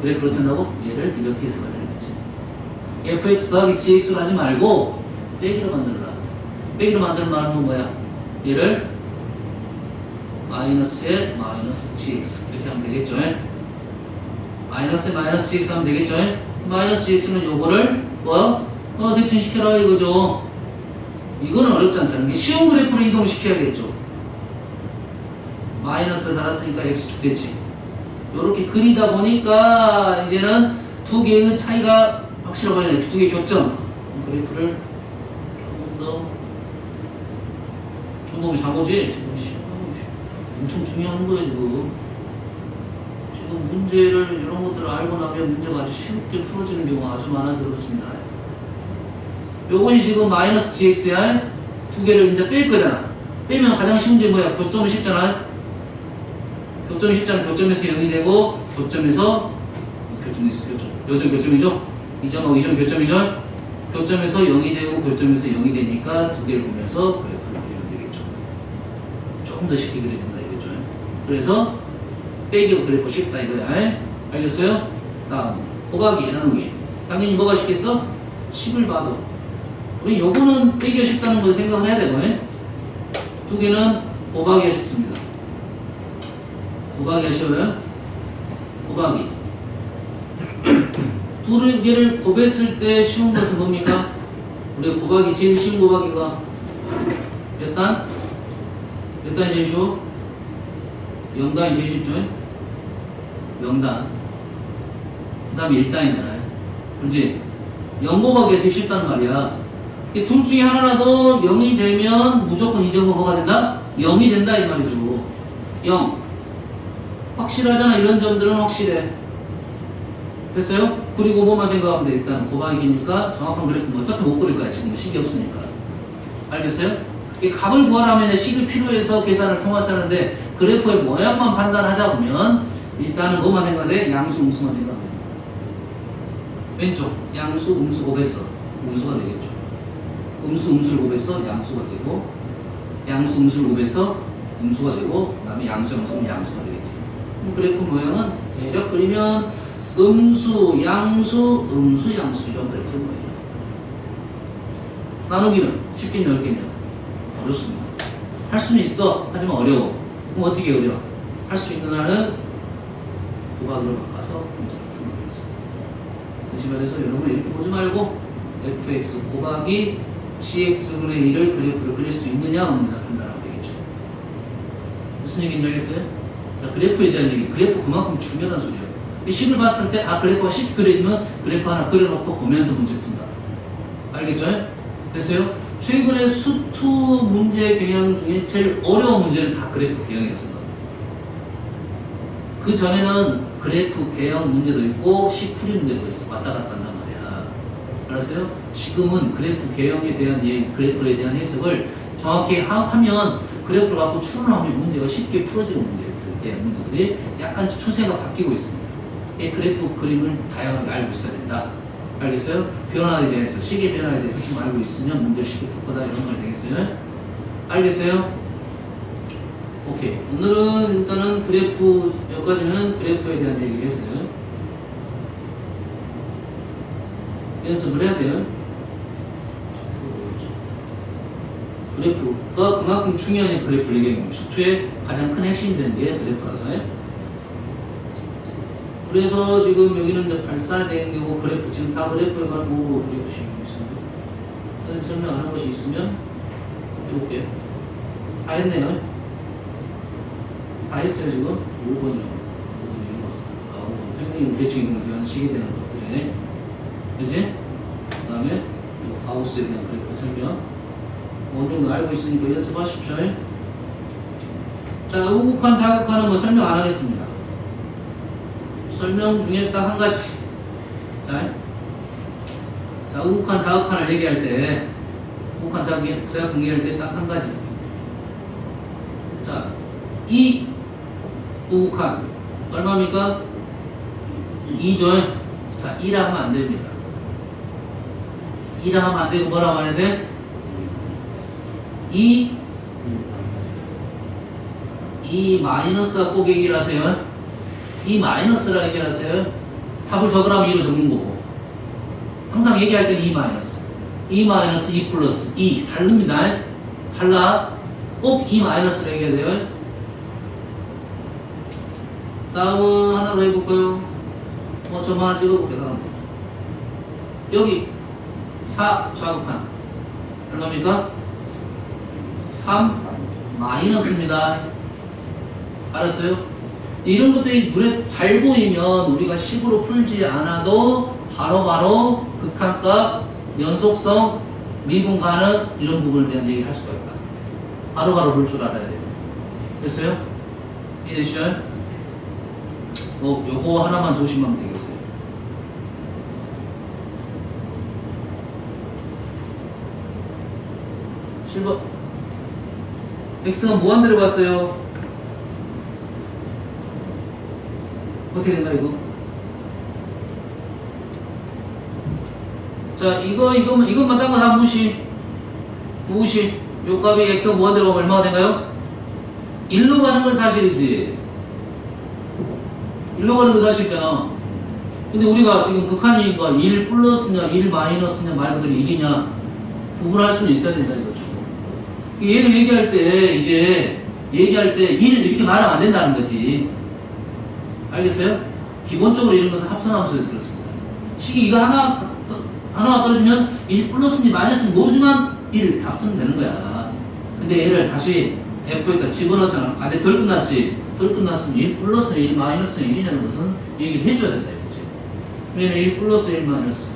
그래프를 쓴다고 얘를 이렇게 해서 가져야지 fx 더하기 gx로 하지 말고 빼기로 만들어라 빼기로 만들면 말하는 뭐야 얘를 마이너스에 마이너스 gx 이렇게 하면 되겠죠 마이너스에 마이너스 gx 하면 되겠죠 마이너스 gx는 요거를 뭐야? 대칭시켜라 이거죠 이거는 어렵지 않잖아요. 쉬운 그래프로 이동시켜야겠죠. 마이너스를 달았으니까 x축 됐지. 이렇게 그리다 보니까 이제는 두 개의 차이가 확실하게 보이네. 두 개의 교점. 그래프를 조금 더 조금 잘보지. 엄청 중요한 거예요 지금. 지금 문제를 이런 것들을 알고 나면 문제가 아주 쉽게 풀어지는 경우가 아주 많아서 그렇습니다. 요것이 지금 마이너스 gx야. 두 개를 이제 뺄 거잖아. 빼면 가장 쉬운 게 뭐야? 교점이 쉽잖아. 교점이 쉽잖아. 교점에서 0이 되고, 교점에서, 요점 교점이죠? 2점하고 2점 교점이죠? 교점에서 0이 되고, 교점에서 0이 되니까 두 개를 보면서 그래프를 그리면 되겠죠. 조금 더 쉽게 그려진다 이거죠. 그래서, 빼기가 그래프 쉽다 이거야. 알겠어요? 다음, 곱하기, 나누기. 당연히 뭐가 쉽겠어? 10을 봐도. 우리 요거는 빼기가 쉽다는 걸 생각을 해야 되고, 두 개는 곱하기가 쉽습니다. 곱하기가 쉬워요? 곱하기. 두 개를 곱했을 때 쉬운 것은 뭡니까? 우리가 곱하기, 제일 쉬운 곱하기가 몇 단? 몇 단이 제일 쉬워? 0단이 제일 쉽죠? 0단. 그 다음에 1단이잖아요. 그렇지? 0 곱하기가 제일 쉽다는 말이야. 둘 중에 하나라도 0이 되면 무조건 이 점은 뭐가 된다? 0이 된다 이 말이죠. 0. 확실하잖아. 이런 점들은 확실해. 됐어요? 그리고 뭐만 생각하면 돼. 일단 곱하기니까 정확한 그래프는 어차피 못 그릴 거야. 지금 식이 없으니까. 알겠어요? 값을 구하라면 식이 필요해서 계산을 통해서 하는데 그래프의 모양만 판단하자 보면 일단은 뭐만 생각해? 양수, 음수만 생각해. 왼쪽 양수, 음수 곱했어. 음수가 되겠죠. 음수, 음수를 곱해서 양수가 되고 양수, 음수를 곱해서 음수가 되고 그 다음에 양수, 양수는 양수가 되겠지. 그래프 모양은 대략 그리면 음수, 양수, 음수, 양수 이런 그래프 모양이에요. 나누기는 쉽겠냐 어렵겠냐? 어렵습니다. 할 수는 있어. 하지만 어려워. 그럼 어떻게 어려워? 할 수 있는 한은 곱하기로 바꿔서 문제를 풀면 되겠습니다. 다시 말해서 여러분 이렇게 보지 말고 fx 곱하기 gx분의 1을 그래프를 그릴 수 있느냐 없느냐 판단하면 되겠죠. 무슨 얘기인지 알겠어요? 자, 그래프에 대한 얘기. 그래프 그만큼 중요하다는 소리예요. 식을 봤을 때 그래프가 쉽게 그려지면 그래프 하나 그려놓고 보면서 문제 푼다. 알겠죠? 됐어요? 최근에 수투 문제 경향 중에 제일 어려운 문제는 다 그래프 개형이었습니다. 그 전에는 그래프 개형 문제도 있고 식풀이 문제도 있어. 왔다 갔다 한단 말이야. 알았어요? 지금은 그래프 개형에 대한 그래프에 대한 해석을 정확히 하면 그래프를 갖고 추론하면 문제가 쉽게 풀어지는 문제들이 약간 추세가 바뀌고 있습니다. 그래프 그림을 다양하게 알고 있어야 된다. 알겠어요? 변화에 대해서, 시계 변화에 대해서 좀 알고 있으면 문제를 쉽게 풀 거다 이런 말 되겠어요? 알겠어요? 오케이. 오늘은 일단은 그래프, 여기까지는 그래프에 대한 얘기를 했어요. 연습을 해야 돼요. 그래프가 그만큼 중요한 그래프를 얘기하는 겁니다. 수투의 가장 큰 핵심이 되는 게 그래프라서요. 그래서 지금 여기는 이제 발산이 되는 경우 그래프, 지금 다 그래프해가지고 그래프식이 있습니다. 선생님 설명하는 것이 있으면 해볼게요. 다 했네요. 다 했어요, 지금. 5번이요. 5번이 이런 거 같습니다. 5번. 평균 대칭 연식에 대한 것들이네. 그지? 그 다음에 가우스에 대한 그래프 설명. 어느 정도 알고 있으니까 연습하십시오. 자, 우극한, 자극하는 거 설명 안 하겠습니다. 설명 중에 딱 한 가지. 자, 우극한, 자극한을 얘기할 때, 우극한, 자극 얘기할 때 딱 한 가지. 자, 이 우극한, 얼마입니까? 2죠. 자, 2라 하면 안 됩니다. 2라 하면 안 되고 뭐라고 해야 돼? 2 마이너스가 꼭 얘기를 하세요. 2 마이너스라 얘기를 하세요. 답을 적으라면 2로 적는 거고. 항상 얘기할 때는 2 마이너스. 2 마이너스 2 플러스 2. 다릅니다. 달라. 꼭 2 마이너스라 얘기해야 돼요. 다음은 하나 더 해볼까요? 점 하나 찍어볼게요. 다음 여기 4 좌극한. 얼마입니까? 3 마이너스입니다. 알았어요? 이런 것들이 눈에 잘 보이면 우리가 식으로 풀지 않아도 바로바로 극한값, 연속성, 미분 가능 이런 부분에 대한 얘기를 할 수가 있다. 바로바로 볼 줄 알아야 돼요. 됐어요? 이해되시죠? 요거 하나만 조심하면 되겠어요. (7번) x가 무한대로 갔어요. 어떻게 된다 이거? 자, 이것만 딴 거 다 무시. 요 값이 x가 무한대로 가면 얼마가 된가요? 1로 가는 건 사실이지. 1로 가는 건 사실이잖아. 근데 우리가 지금 극한이니까 1 플러스냐 1 마이너스냐 말 그대로 1이냐 구분할 수는 있어야 된다 이거죠. 얘를 얘기할 때 이제 1 이렇게 말하면 안 된다는 거지. 알겠어요? 기본적으로 이런 것은 합성함수에서 그렇습니다. 식이 이거 하나가 떨어지면 1 플러스니 마이너스니 뭐지만 1 다 쓰면 되는 거야. 근데 얘를 다시 F에다 집어넣잖아. 아직 덜 끝났지? 덜 끝났으면 1 플러스냐 1 마이너스냐 1이냐는 것은 얘기를 해줘야 된다 이거지. 얘는 1 플러스 1 마이너스.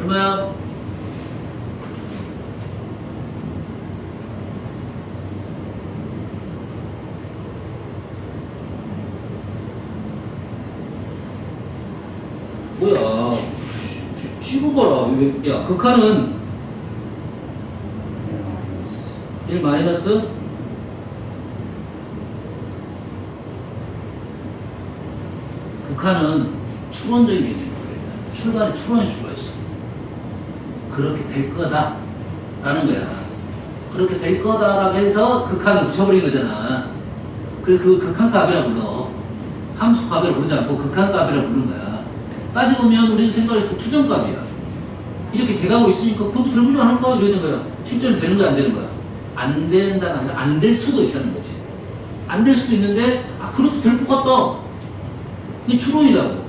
얼마야? 뭐야? 찍어봐라. 야, 극한은 1 마이너스 극한은 추론적인 개념이야. 출발에 추론의 수가 있어. 그렇게 될 거다 라는 거야. 그렇게 될 거다라고 해서 극한을 붙여버린 거잖아. 그래서 그 극한값이라 불러. 함수값이라 부르지 않고 극한값이라 부르는 거야. 따지고 보면 우리 생각했을 때 추정값이야. 이렇게 돼가고 있으니까 그것도 되지 않을까? 이러는 거야. 실제로 되는 거야 안 되는 거야? 안 된다는 게 안 될 수도 있다는 거지. 안 될 수도 있는데 그렇게 될 것 같다. 이게 추론이라고.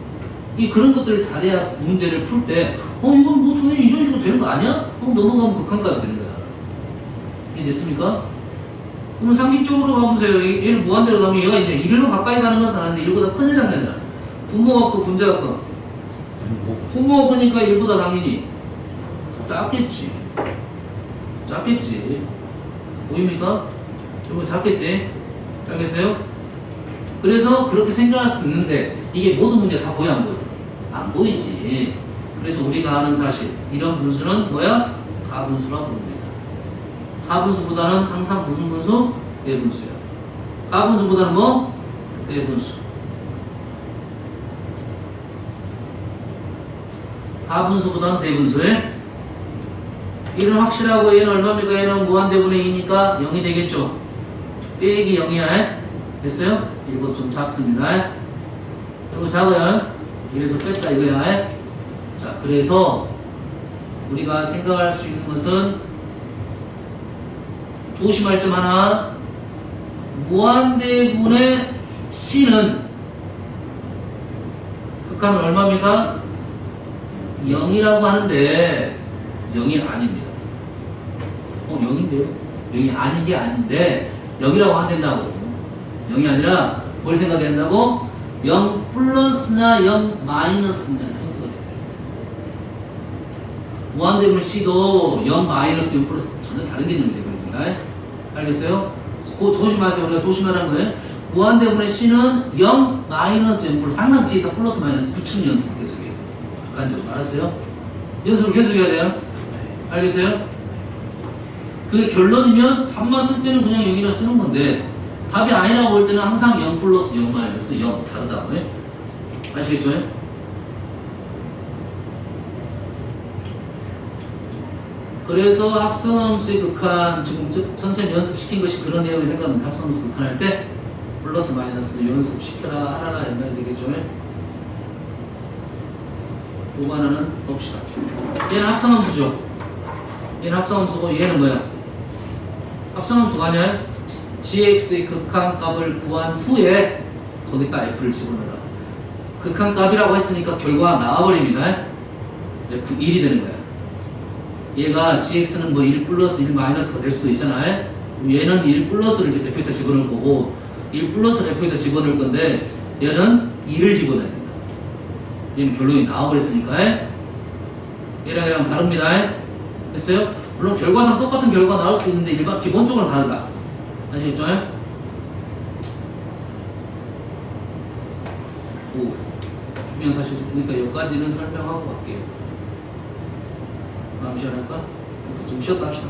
이 그런 것들을 잘해야 문제를 풀 때 이건 뭐 당연히 이런 식으로 되는 거 아니야? 그럼 넘어가면 극한값이 되는 거야. 이해됐습니까? 그럼 상식적으로 봐보세요. 얘를 무한대로 가면 얘가 이제 1로 가까이 가는 것은 아닌데 1보다 큰 장면이잖아. 분모가 크, 분자가 커. 분모가 크니까 1보다 당연히 작겠지. 보입니까? 이거 작겠지? 알겠어요? 그래서 그렇게 생각할 수 있는데 이게 모든 문제가 다 보여 안 보여? 안 보이지. 그래서 우리가 아는 사실 이런 분수는 뭐야? 가분수라고 부릅니다. 가분수보다는 항상 무슨 분수? 대분수야. 가분수보다는 뭐? 대분수. 가분수보다는 대분수에 얘는 확실하고 얘는 얼마입니까? 얘는 무한대분의 2니까 0이 되겠죠. 빼기 0이야. 됐어요? 1보다 좀 작습니다. 그리고 작아요. 이래서 뺐다 이거야. 자, 그래서 우리가 생각할 수 있는 것은 조심할 점 하나. 무한대분의 C는 극한은 얼마입니까? 0이라고 하는데 0이 아닙니다. 0인데요? 0이 아닌 게 아닌데 0이라고 안 된다고. 0이 아니라 뭘 생각해야 된다고? 0 플러스나 0 마이너스냐를 생각해야 돼요. 무한대분의 C도 0 마이너스 0 플러스 전혀 다른 개념이 되거든요. 알겠어요? 그거 조심하세요. 우리가 조심하라는 거예요. 무한대분의 C는 0 마이너스 0 플러스 항상 뒤에다 플러스 마이너스 붙이는 연습을 계속해요. 간접으로 알았어요? 연습을 계속해야 돼요. 알겠어요? 그게 결론이면 답만 쓸 때는 그냥 0이라 쓰는 건데 답이 아니라고 할 때는 항상 0 플러스 0 마이너스 0 다르다고 해. 아시겠죠? 그래서 합성함수의 극한 지금 선생님 연습시킨 것이 그런 내용이 생각하면 합성함수 극한할 때 플러스 마이너스 연습시켜라 하라라 이말 되겠죠? 요거 하나는 봅시다. 얘는 합성함수죠. 얘는 합성함수고 얘는 뭐야? 합성함수가 아니야? gx의 극한값을 구한 후에 거기다 f를 집어넣어라. 극한값이라고 했으니까 결과가 나와버립니다. f1이 되는 거야. 얘가 gx는 뭐 1 플러스 1 마이너스가 될 수도 있잖아요. 얘는 1 플러스를 f에다 집어넣을 거고 1 플러스를 f에다 집어넣을 건데 얘는 2를 집어넣어야 된다. 얘는 결론이 나와버렸으니까 얘랑 다릅니다. 됐어요? 물론 결과상 똑같은 결과가 나올 수도 있는데 일반 기본적으로는 다르다. 아시겠죠? 오, 중요한 사실 그러니까 여기까지는 설명하고 갈게요. 다음 시간 할까? 좀 쉬었다 합시다.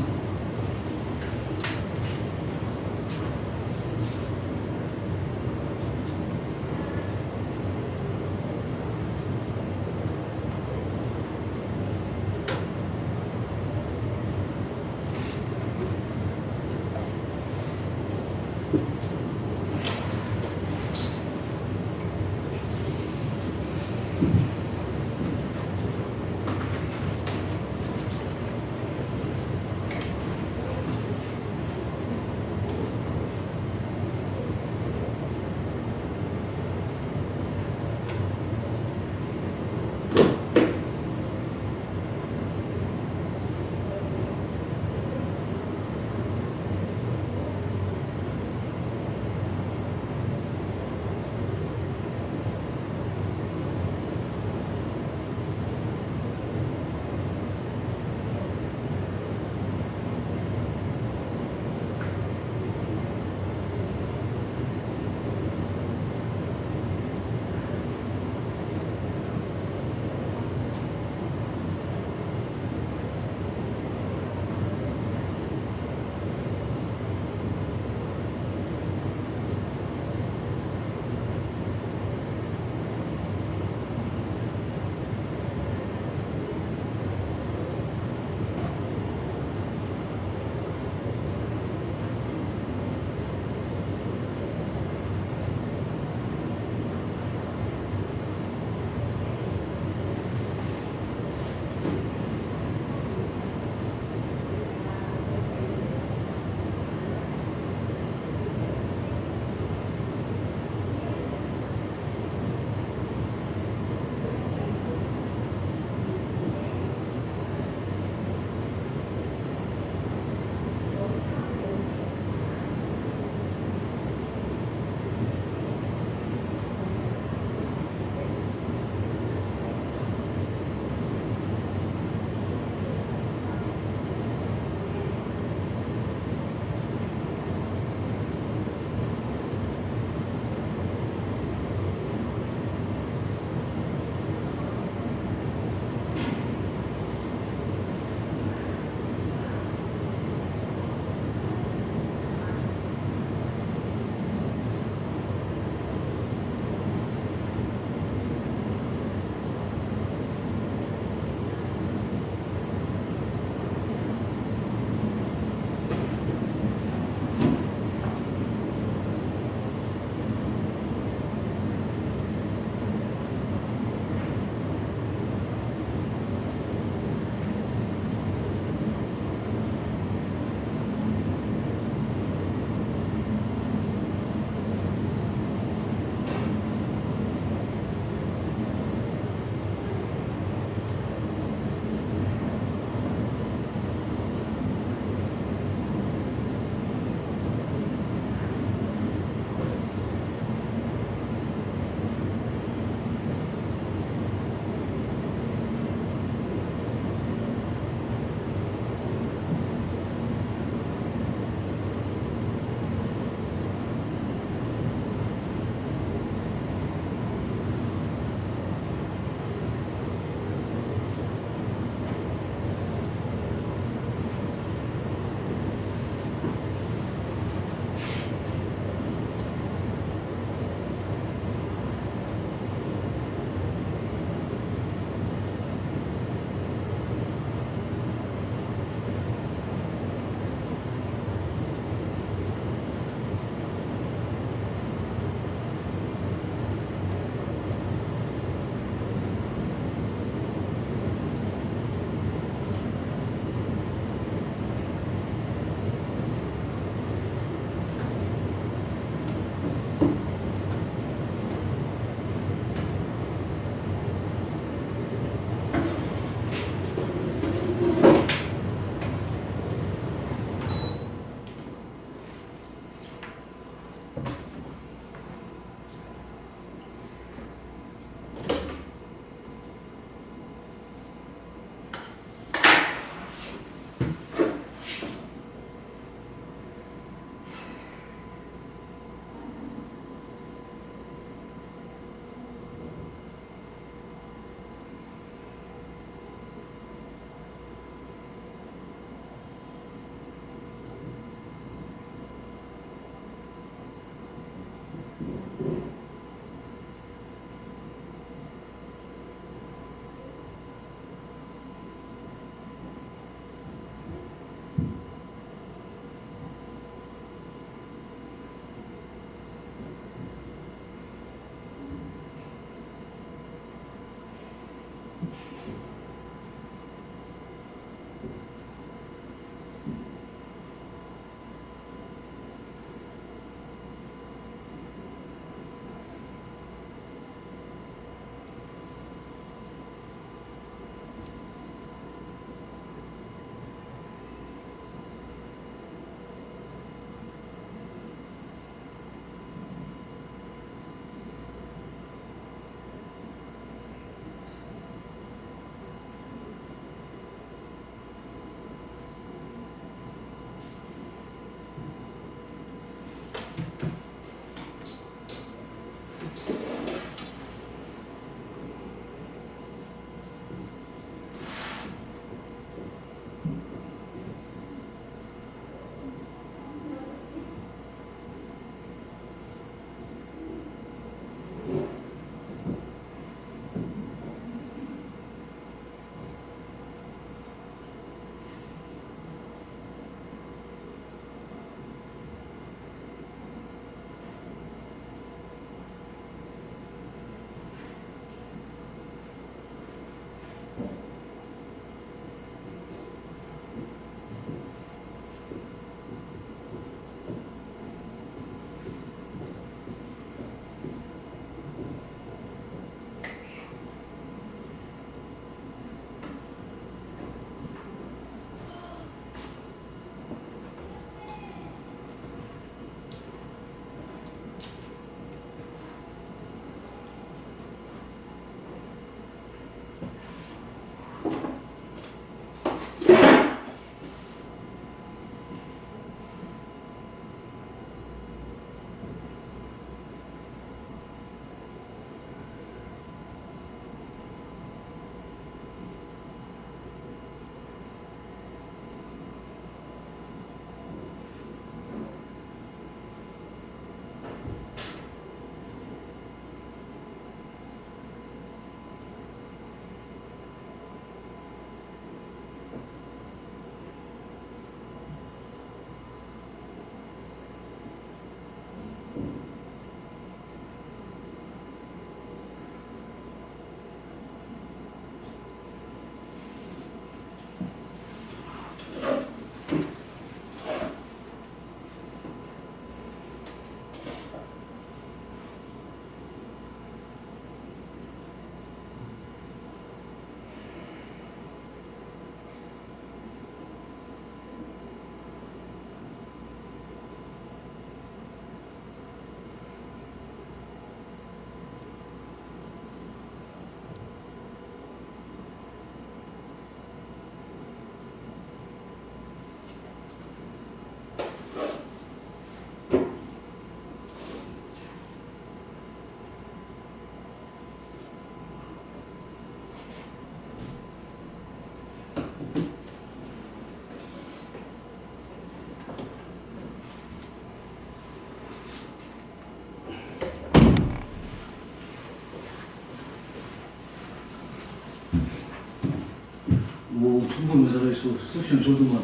뭐 충분히 잘했어. 수시는 저도만.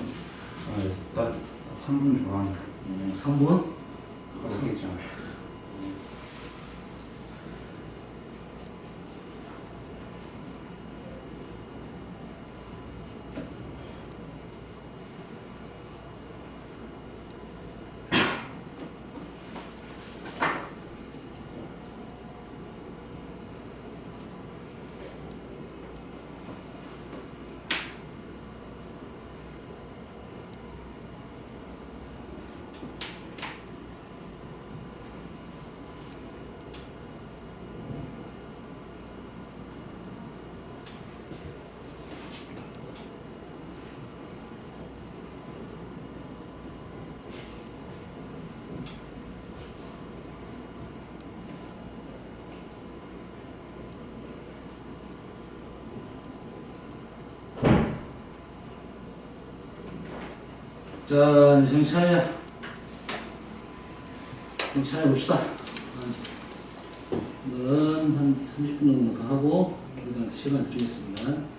딱 3분 좋아하는 3번? 그렇겠죠. 자, 정신 차려. 정신 차려 봅시다. 오늘은 한 30분 정도 더 하고, 그다음 시간 드리겠습니다.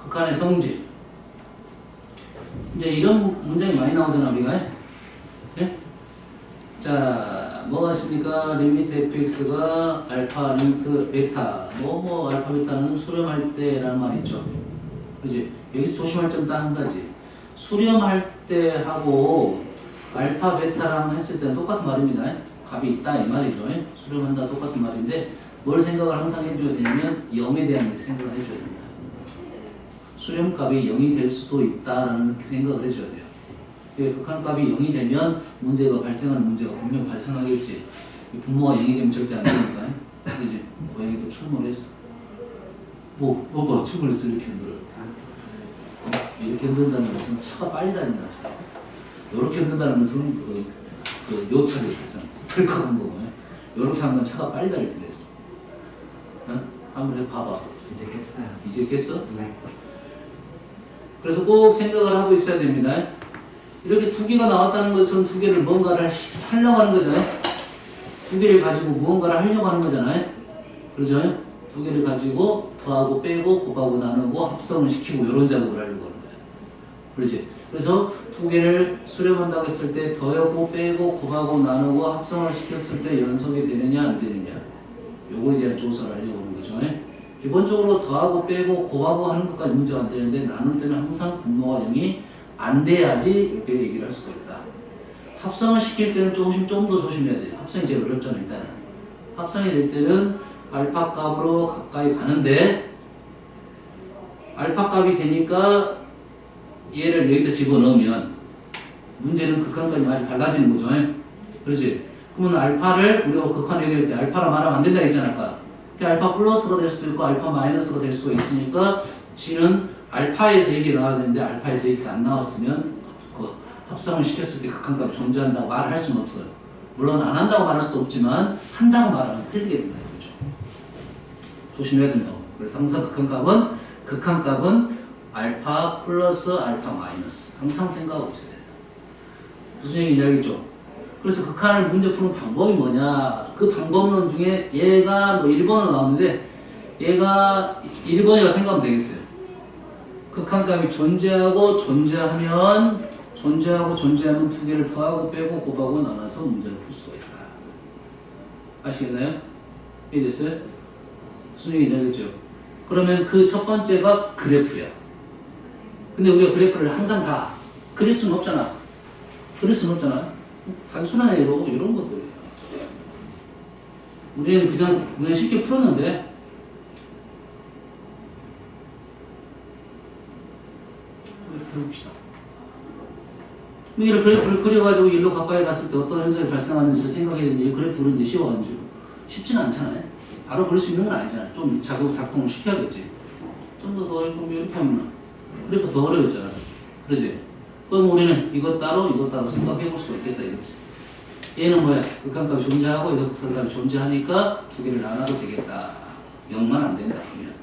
극한의 성질. 이제 이런 문장이 많이 나오잖아, 우리가. 예? 자, 뭐가 있습니까? 리미트 fx가 알파, 리미트 베타. 알파, 베타는 수렴할 때라는 말이 있죠. 그지? 여기서 조심할 점 딱 한 가지. 수렴할 때 하고 알파, 베타랑 했을 때는 똑같은 말입니다. 값이 있다, 이 말이죠. 수렴한다, 똑같은 말인데, 뭘 생각을 항상 해줘야 되냐면, 0에 대한 생각을 해줘야 됩니다. 수렴값이 0이 될 수도 있다라는 생각을 해줘야 돼요. 극한값이 0이 되면 문제가 발생하는 문제가 분명 발생하겠지. 분모가 0이 되면 절대 안 되니까. 그지? 고양이도 출몰을 했어. 뭐가 출몰했어? 이렇게 흔들어. 이렇게 흔든다는 것은 차가 빨리 다닌다. 이렇게 흔든다는 것은 그 요차를 발생. 클컥한 거고. 이렇게 하면 차가 빨리 달릴 때 됐어. 응? 한번 해봐봐. 이제 깼어요. 이제 깼어? 네. 그래서 꼭 생각을 하고 있어야 됩니다. 이렇게 두 개가 나왔다는 것은 두 개를 뭔가를 하려고 하는 거잖아요. 두 개를 가지고 무언가를 하려고 하는 거잖아요. 그렇죠? 두 개를 가지고 더하고 빼고 곱하고 나누고 합성을 시키고 이런 작업을 하려고 하는 거예요. 그렇지? 그래서 두 개를 수렴한다고 했을 때 더하고 빼고 곱하고 나누고 합성을 시켰을 때 연속이 되느냐 안 되느냐 요거에 대한 조사를 하려고 하는 거죠. 기본적으로 더하고 빼고 곱하고 하는 것까지 문제가 안 되는데 나눌 때는 항상 분모가 0이 안 돼야지 이렇게 얘기를 할 수가 있다. 합성을 시킬 때는 좀 더 조심해야 돼요. 합성이 제일 어렵잖아요. 일단은. 합성이 될 때는 알파 값으로 가까이 가는데 알파 값이 되니까 얘를 여기다 집어넣으면 문제는 극한까지 많이 달라지는 거죠. 그렇지? 그러면 알파를 우리가 극한 얘기할 때 알파라 말하면 안 된다 했잖아. 아까. 알파 플러스가 될 수도 있고 알파 마이너스가 될 수가 있으니까 G는 알파에서 얘기 나와야 되는데 알파에서 얘기가 안 나왔으면 그 합성을 시켰을 때 극한값이 존재한다고 말할 수는 없어요. 물론 안 한다고 말할 수도 없지만 한다고 말하면 틀리게 된다. 그렇죠? 조심해야 된다고. 그래서 항상 극한값은 알파 플러스 알파 마이너스 항상 생각하고 있어야 된다. 무슨 얘기인지 알겠죠? 그래서 극한을 문제 푸는 방법이 뭐냐? 그 방법론 중에 얘가 1번으로 나오는데 얘가 1번이라고 생각하면 되겠어요. 극한값이 존재하면 두 개를 더하고 빼고 곱하고 나눠서 문제를 풀 수가 있다. 아시겠나요? 이해됐어요? 무슨 얘기인지 알겠죠? 그러면 그 첫 번째가 그래프야. 근데 우리가 그래프를 항상 다 그릴 수는 없잖아. 단순한 애로 이런 것들이에요. 우리는 그냥 쉽게 풀었는데 이렇게 해봅시다. 이런 그래프를 그려가지고 일로 가까이 갔을 때 어떤 현상이 발생하는지를 생각해야 되는데 그래프를 이제 씌워가지고 쉽지는 않잖아요. 바로 그릴 수 있는 건 아니잖아요. 좀 작동을 시켜야겠지. 좀 더 이렇게 하면 그래프 더 어려웠잖아. 그러지? 그럼 우리는 이것 따로 생각해 볼 수가 있겠다 이거지. 얘는 뭐야? 극한값이 존재하고 이것 극한값이 존재하니까 두 개를 나눠도 되겠다. 0만 안 된다 그러면.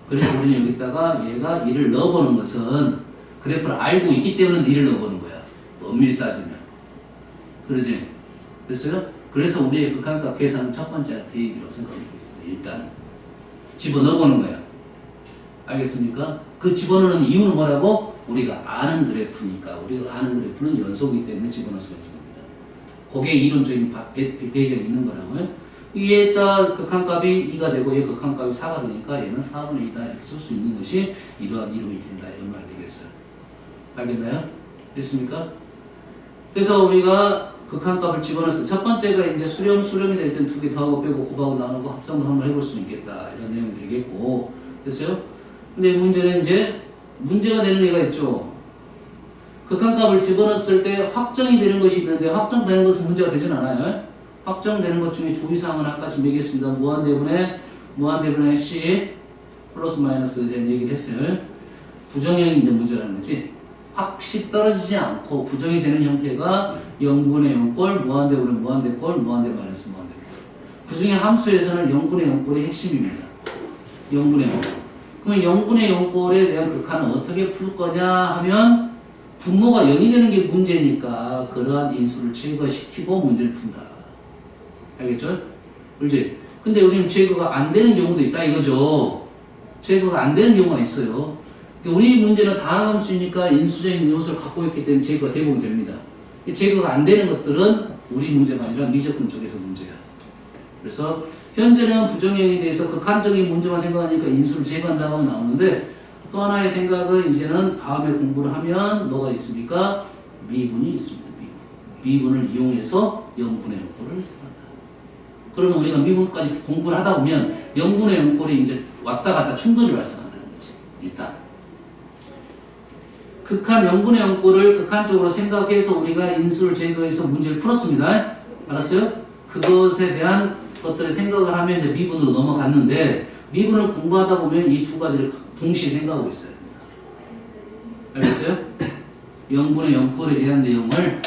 그래서 우리는 여기다가 얘가 1을 넣어보는 것은 그래프를 알고 있기 때문에 1을 넣어보는 거야. 엄밀히 따지면. 그러지? 됐어요? 그래서 우리의 극한값 계산은 첫 번째 대입이라고 생각하고 있습니다. 일단 집어넣어보는 거야. 알겠습니까? 그 집어넣는 이유는 뭐라고? 우리가 아는 그래프니까. 우리가 아는 그래프는 연속이기 때문에 집어넣을 수가 있습니다. 거기에 이론적인 배경이 있는 거라고요. 얘가 극한값이 2가 되고 얘 극한값이 4가 되니까 얘는 4분의 2다 이렇게 쓸 수 있는 것이 이러한 이론이 된다. 이런 말이 되겠어요. 알겠나요? 됐습니까? 그래서 우리가 극한값을 집어넣었어요. 첫 번째가 이제 수렴이 될 땐 두 개 더하고 빼고 곱하고 나누고 합성도 한번 해볼 수 있겠다. 이런 내용이 되겠고. 됐어요? 근데 문제는 이제 문제가 되는 애가 있죠. 극한값을 집어넣었을 때 확정이 되는 것이 있는데 확정되는 것은 문제가 되진 않아요. 확정되는 것 중에 주의사항은 아까 지금 얘기했습니다. 무한대분의 C 플러스 마이너스에 대한 얘기를 했어요. 부정형이 이제 문제라는 거지. 확실히 떨어지지 않고 부정이 되는 형태가 0분의 0꼴, 무한대분의 무한대꼴, 무한대 마이너스 무한대꼴. 그 중에 함수에서는 0분의 0꼴이 핵심입니다. 0분의 0. 그러면 0분의 0꼴에 대한 극한은 어떻게 풀 거냐 하면 분모가 0이 되는 게 문제니까 그러한 인수를 제거시키고 문제를 푼다. 알겠죠? 그렇지? 근데 우리는 제거가 안 되는 경우도 있다 이거죠. 제거가 안 되는 경우가 있어요. 우리 문제는 다함수이니까 인수적인 요소를 갖고 있기 때문에 제거가 대부분 됩니다. 제거가 안 되는 것들은 우리 문제가 아니라 미적분 쪽에서 문제야. 그래서 현재는 부정형에 대해서 극한적인 문제만 생각하니까 인수를 제거한다고 하면 나오는데 또 하나의 생각은 이제는 다음에 공부를 하면 뭐가 있습니까? 미분이 있습니다. 미분을 이용해서 0분의 0꼴을 쓴다. 그러면 우리가 미분까지 공부를 하다 보면 0분의 0꼴이 이제 왔다 갔다 충돌이 발생한다는 거지. 일단 극한 0분의 0꼴을 극한적으로 생각해서 우리가 인수를 제거해서 문제를 풀었습니다. 알았어요? 그것에 대한 것들을 생각을 하면 이제 미분으로 넘어갔는데 미분을 공부하다 보면 이 두 가지를 동시에 생각하고 있어요. 알겠어요? 0분의 0꼴에 대한 내용을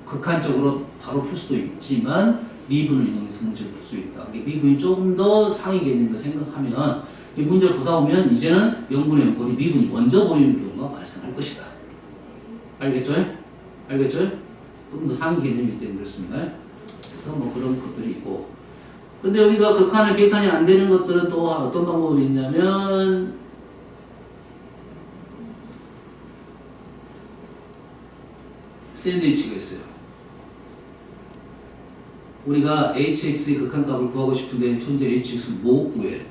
극한적으로 바로 풀 수도 있지만 미분을 이용해서 문제를 풀 수 있다. 미분이 조금 더 상위 개념으로 생각하면 이 문제를 보다 보면 이제는 0분의 0꼴이 미분이 먼저 보이는 경우가 발생할 것이다. 알겠죠? 알겠죠? 조금 더 상위 개념이기 때문에 그렇습니다. 그래서 뭐 그런 것들이 있고. 근데 우리가 극한을 계산이 안 되는 것들은 또 어떤 방법이 있냐면 샌드위치가 있어요. 우리가 hx의 극한값을 구하고 싶은데 현재 hx는 못 구해.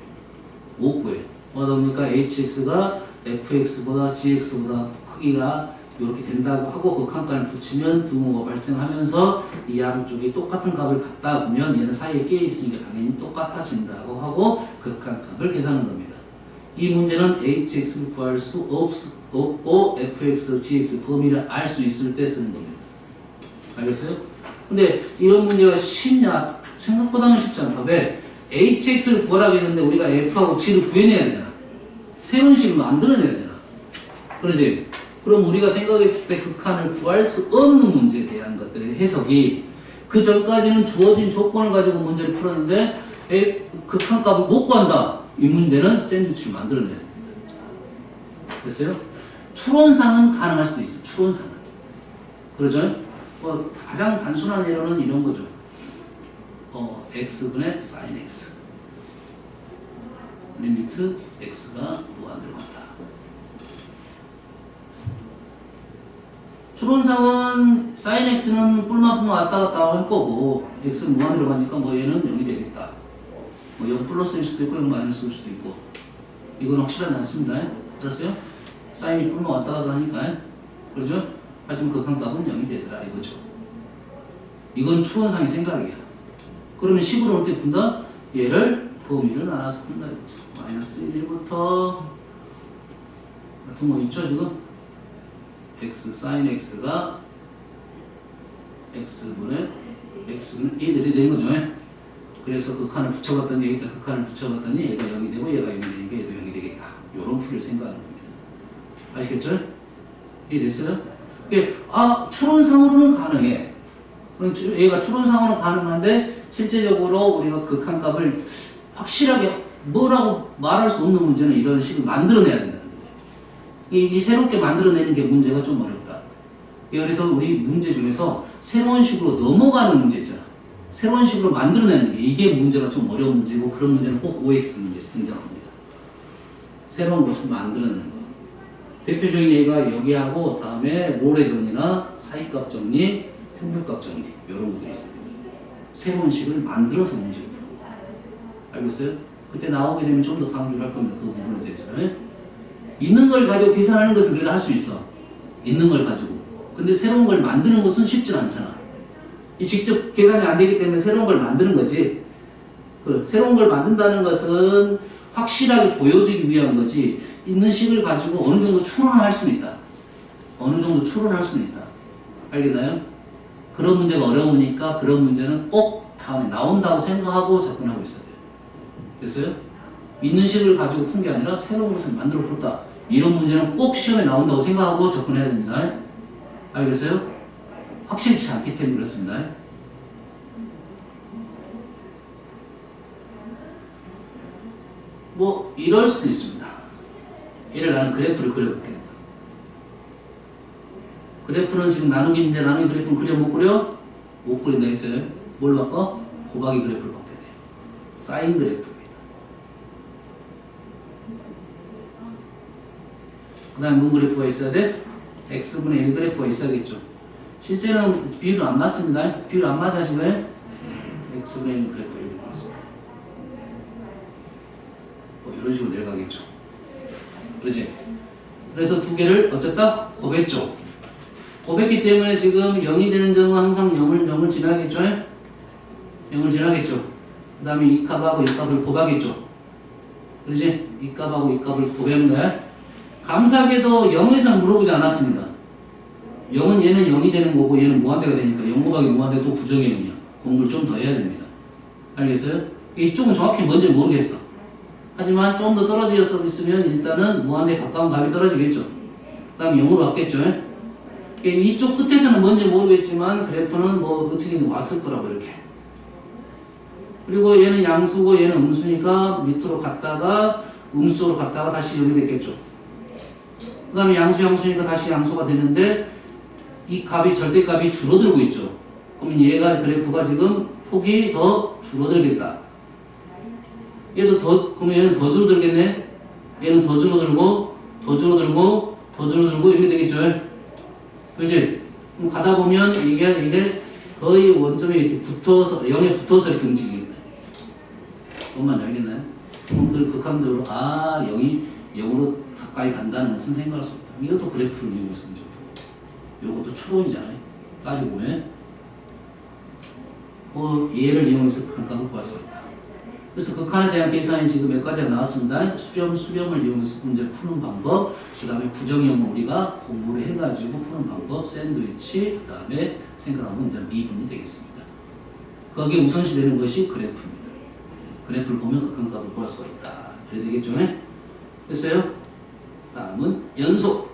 못 구해. 뭐다 보니까 hx가 fx보다 gx보다 크기가 이렇게 된다고 하고 극한값을 붙이면 등호가 발생하면서 이 양쪽이 똑같은 값을 갖다 보면 얘는 사이에 끼어있으니까 당연히 똑같아진다고 하고 극한값을 계산하는 겁니다. 이 문제는 hx를 구할 수 없고 fx, gx 범위를 알 수 있을 때 쓰는 겁니다. 알겠어요? 근데 이런 문제가 쉽냐? 생각보다는 쉽지 않다. 왜? hx를 구하라고 했는데 우리가 f하고 g를 구해내야 되잖아. 새로운 식을 만들어내야 되잖아. 그러지? 그럼 우리가 생각했을 때 극한을 구할 수 없는 문제에 대한 것들의 해석이 그 전까지는 주어진 조건을 가지고 문제를 풀었는데 극한값을 못 구한다. 이 문제는 샌드위치를 만들어내야 됩니다. 됐어요? 추론상은 가능할 수도 있어. 추론상은. 그러죠? 가장 단순한 예로는 이런 거죠. x분의 sin x 리미트 x가 무한대로 간다. 추론상은 sin x는 뿔만큼 왔다 갔다 할 거고 x는 무한대로 가니까 뭐 얘는 0이 되겠다. 뭐 0 플러스일 수도 있고 0 마이너스일 수도 있고 이건 확실하지 않습니다. 알았어요? 사인이 뿔만 왔다 갔다 하니까 그렇죠? 하지만 극한값은 0이 되더라 이거죠. 이건 추론상의 생각이야. 그러면 식으로 어떻게 푼다? 얘를 범위를 나눠서 푼다 이거죠. 마이너스 1부터 등호 있죠 지금? x sin x가 x분의 1이 되는 거죠. 그래서 극한을 붙여봤더니 여기다 극한을 붙여봤더니 얘가 0이 되고 얘가 0이 되니까 얘도 0이 되겠다. 요런 풀이를 생각하는 겁니다. 아시겠죠? 이해됐어요? 추론상으로는 가능해. 얘가 추론상으로는 가능한데 실제적으로 우리가 극한값을 확실하게 뭐라고 말할 수 없는 문제는 이런 식을 만들어내야 된다는 거죠. 이 새롭게 만들어내는 게 문제가 좀 어렵다. 그래서 우리 문제 중에서 새로운 식으로 넘어가는 문제 있잖아. 새로운 식으로 만들어내는 게 이게 문제가 좀 어려운 문제고 그런 문제는 꼭 OX 문제에서 등장합니다. 새로운 것을 만들어내는 거. 대표적인 예가 여기하고 다음에 롤의 정리나 사이값 정리, 평균값 정리 이런 것들이 있습니다. 새로운 식을 만들어서 문제를 푸는 거. 알겠어요? 그때 나오게 되면 좀 더 강조를 할 겁니다. 그 부분에 대해서는. 있는 걸 가지고 계산하는 것은 그래도 할 수 있어. 있는 걸 가지고. 근데 새로운 걸 만드는 것은 쉽지 않잖아. 이 직접 계산이 안 되기 때문에 새로운 걸 만드는 거지. 새로운 걸 만든다는 것은 확실하게 보여주기 위한 거지. 있는 식을 가지고 어느 정도 추론을 할 수는 있다. 어느 정도 추론을 할 수는 있다. 알겠나요? 그런 문제가 어려우니까 그런 문제는 꼭 다음에 나온다고 생각하고 접근하고 있어야 돼요. 됐어요? 있는 식을 가지고 푼 게 아니라 새로운 것을 만들어 풀었다. 이런 문제는 꼭 시험에 나온다고 생각하고 접근해야 됩니다. 알겠어요? 확실치 않기 때문에 그렇습니다. 뭐 이럴 수도 있습니다. 얘를 나는 그래프를 그려볼게요. 그래프는 지금 나누기인데 나누기 그래프는 그려 못 그려? 못 그린다 했어요. 뭘 바꿔? 곱하기 그래프를 바꿔야 돼요. 사인 그래프입니다. 그 다음에 뭔 그래프가 있어야 돼? x분의 1 그래프가 있어야겠죠. 실제는 비율은 안 맞습니다. 비율 안 맞아 지금. x분의 1 그래프가 이렇게 나왔습니다. 뭐 이런 식으로 내려가겠죠. 그렇지? 그래서 두 개를 어쨌다? 곱했죠. 곱했기 때문에 지금 0이 되는 점은 항상 0을 지나겠죠? 0을 지나겠죠. 그 다음에 이 값하고 이 값을 곱하겠죠. 그렇지? 이 값하고 이 값을 곱하는 거야. 감사하게도 0에서는 물어보지 않았습니다. 0은 얘는 0이 되는 거고 얘는 무한대가 되니까 0 곱하기 무한대 또 부정형이야. 공부를 좀 더 해야 됩니다. 알겠어요? 이쪽은 정확히 뭔지 모르겠어. 하지만 좀 더 떨어져 있으면 일단은 무한대에 가까운 값이 떨어지겠죠. 그 다음 0으로 왔겠죠. 이쪽 끝에서는 뭔지 모르겠지만 그래프는 뭐 어떻게 왔을 거라고 이렇게. 그리고 얘는 양수고 얘는 음수니까 밑으로 갔다가 음수로 갔다가 다시 여기 됐겠죠. 그 다음에 양수니까 다시 양수가 되는데 이 값이 절대값이 줄어들고 있죠. 그러면 얘가 그래프가 지금 폭이 더 줄어들겠다. 얘도 그러면 얘는 더 줄어들겠네. 얘는 더 줄어들고 더 줄어들고 더 줄어들고 이렇게 되겠죠. 그렇지? 그럼 가다 보면 이게 거의 원점에 이렇게 붙어서 0에 붙어서 이렇게 움직이겠네. 뭔만 알겠나요? 그럼 극한적으로 0이 0으로 가까이 간다는 것은 생각할 수 없다. 이것도 그래프를 이용해서 문제 풀고 이것도 추론이잖아요. 따지고 보면 얘를 이용해서 극한값을 구할 수가 있다. 그래서 극한에 대한 계산이 지금 몇 가지가 나왔습니다. 수렴을 이용해서 문제 푸는 방법, 그 다음에 부정형은 우리가 공부를 해가지고 푸는 방법, 샌드위치, 그 다음에 생각하면 이제 미분이 되겠습니다. 거기에 우선시 되는 것이 그래프입니다. 그래프를 보면 극한값을 구할 수가 있다. 그래야 되겠죠? 됐어요? 다음은 연속.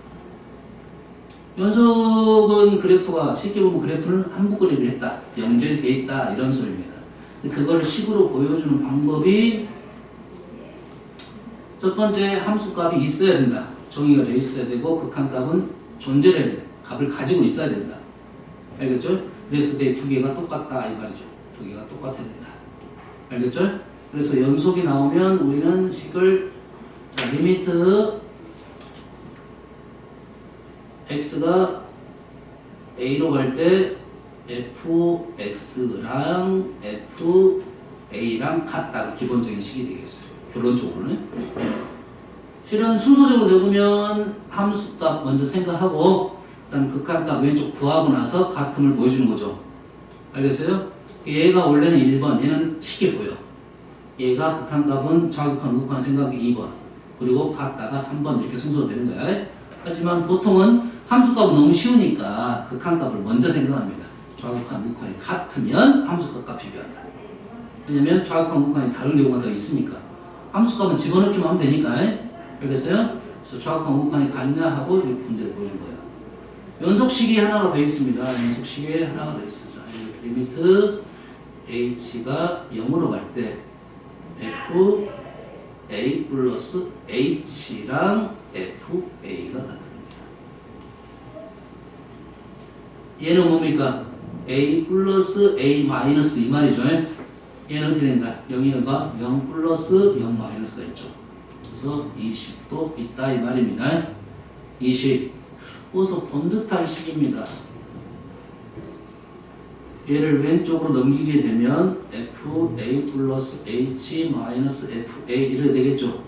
연속은 그래프가 쉽게 보면 그래프는 한부그리를 했다. 연결이 돼 있다. 이런 소리입니다. 그걸 식으로 보여주는 방법이 첫 번째 함수값이 있어야 된다. 정의가 돼 있어야 되고 극한값은 존재를 해야 돼. 값을 가지고 있어야 된다. 알겠죠? 그래서 두 개가 똑같다 이 말이죠. 두 개가 똑같아야 된다. 알겠죠? 그래서 연속이 나오면 우리는 식을 리미트 x가 a로 갈 때 fx랑 fa랑 같다. 기본적인 식이 되겠어요. 결론적으로는. 실은 순서적으로 적으면 함수값 먼저 생각하고 그 다음 극한값 왼쪽 구하고 나서 같음을 보여주는 거죠. 알겠어요? 얘가 원래는 1번, 얘는 쉽게 보여. 얘가 극한값은 좌극한, 우극한 생각이 2번. 그리고 같다가 3번 이렇게 순서로 되는 거야. 하지만 보통은 함수값은 너무 쉬우니까 극한값을 먼저 생각합니다. 좌극한, 우극한이 같으면 함수값과 비교한다. 왜냐면 좌극한, 우극한이 다른 경우가 더 있으니까. 함수값은 집어넣기만 하면 되니까. 알겠어요? 그래서 좌극한, 우극한이 같냐 하고 이 문제를 보여준 거예요. 연속식이 하나가 더 있습니다. 연속식이 하나가 더 있어요. 리미트 h가 0으로 갈 때 f a 플러스 h랑 fa가 같은 겁니다. 얘는 뭡니까? a 플러스 a 마이너스 이 말이죠. 얘는 어떻게 된다? 0이가 0 플러스 0 마이너스가 있죠. 그래서 이 식도 있다 이 말입니다. 이 식. 그래서 번듯한 식입니다. 얘를 왼쪽으로 넘기게 되면 fa 플러스 h 마이너스 fa 이렇게 되겠죠.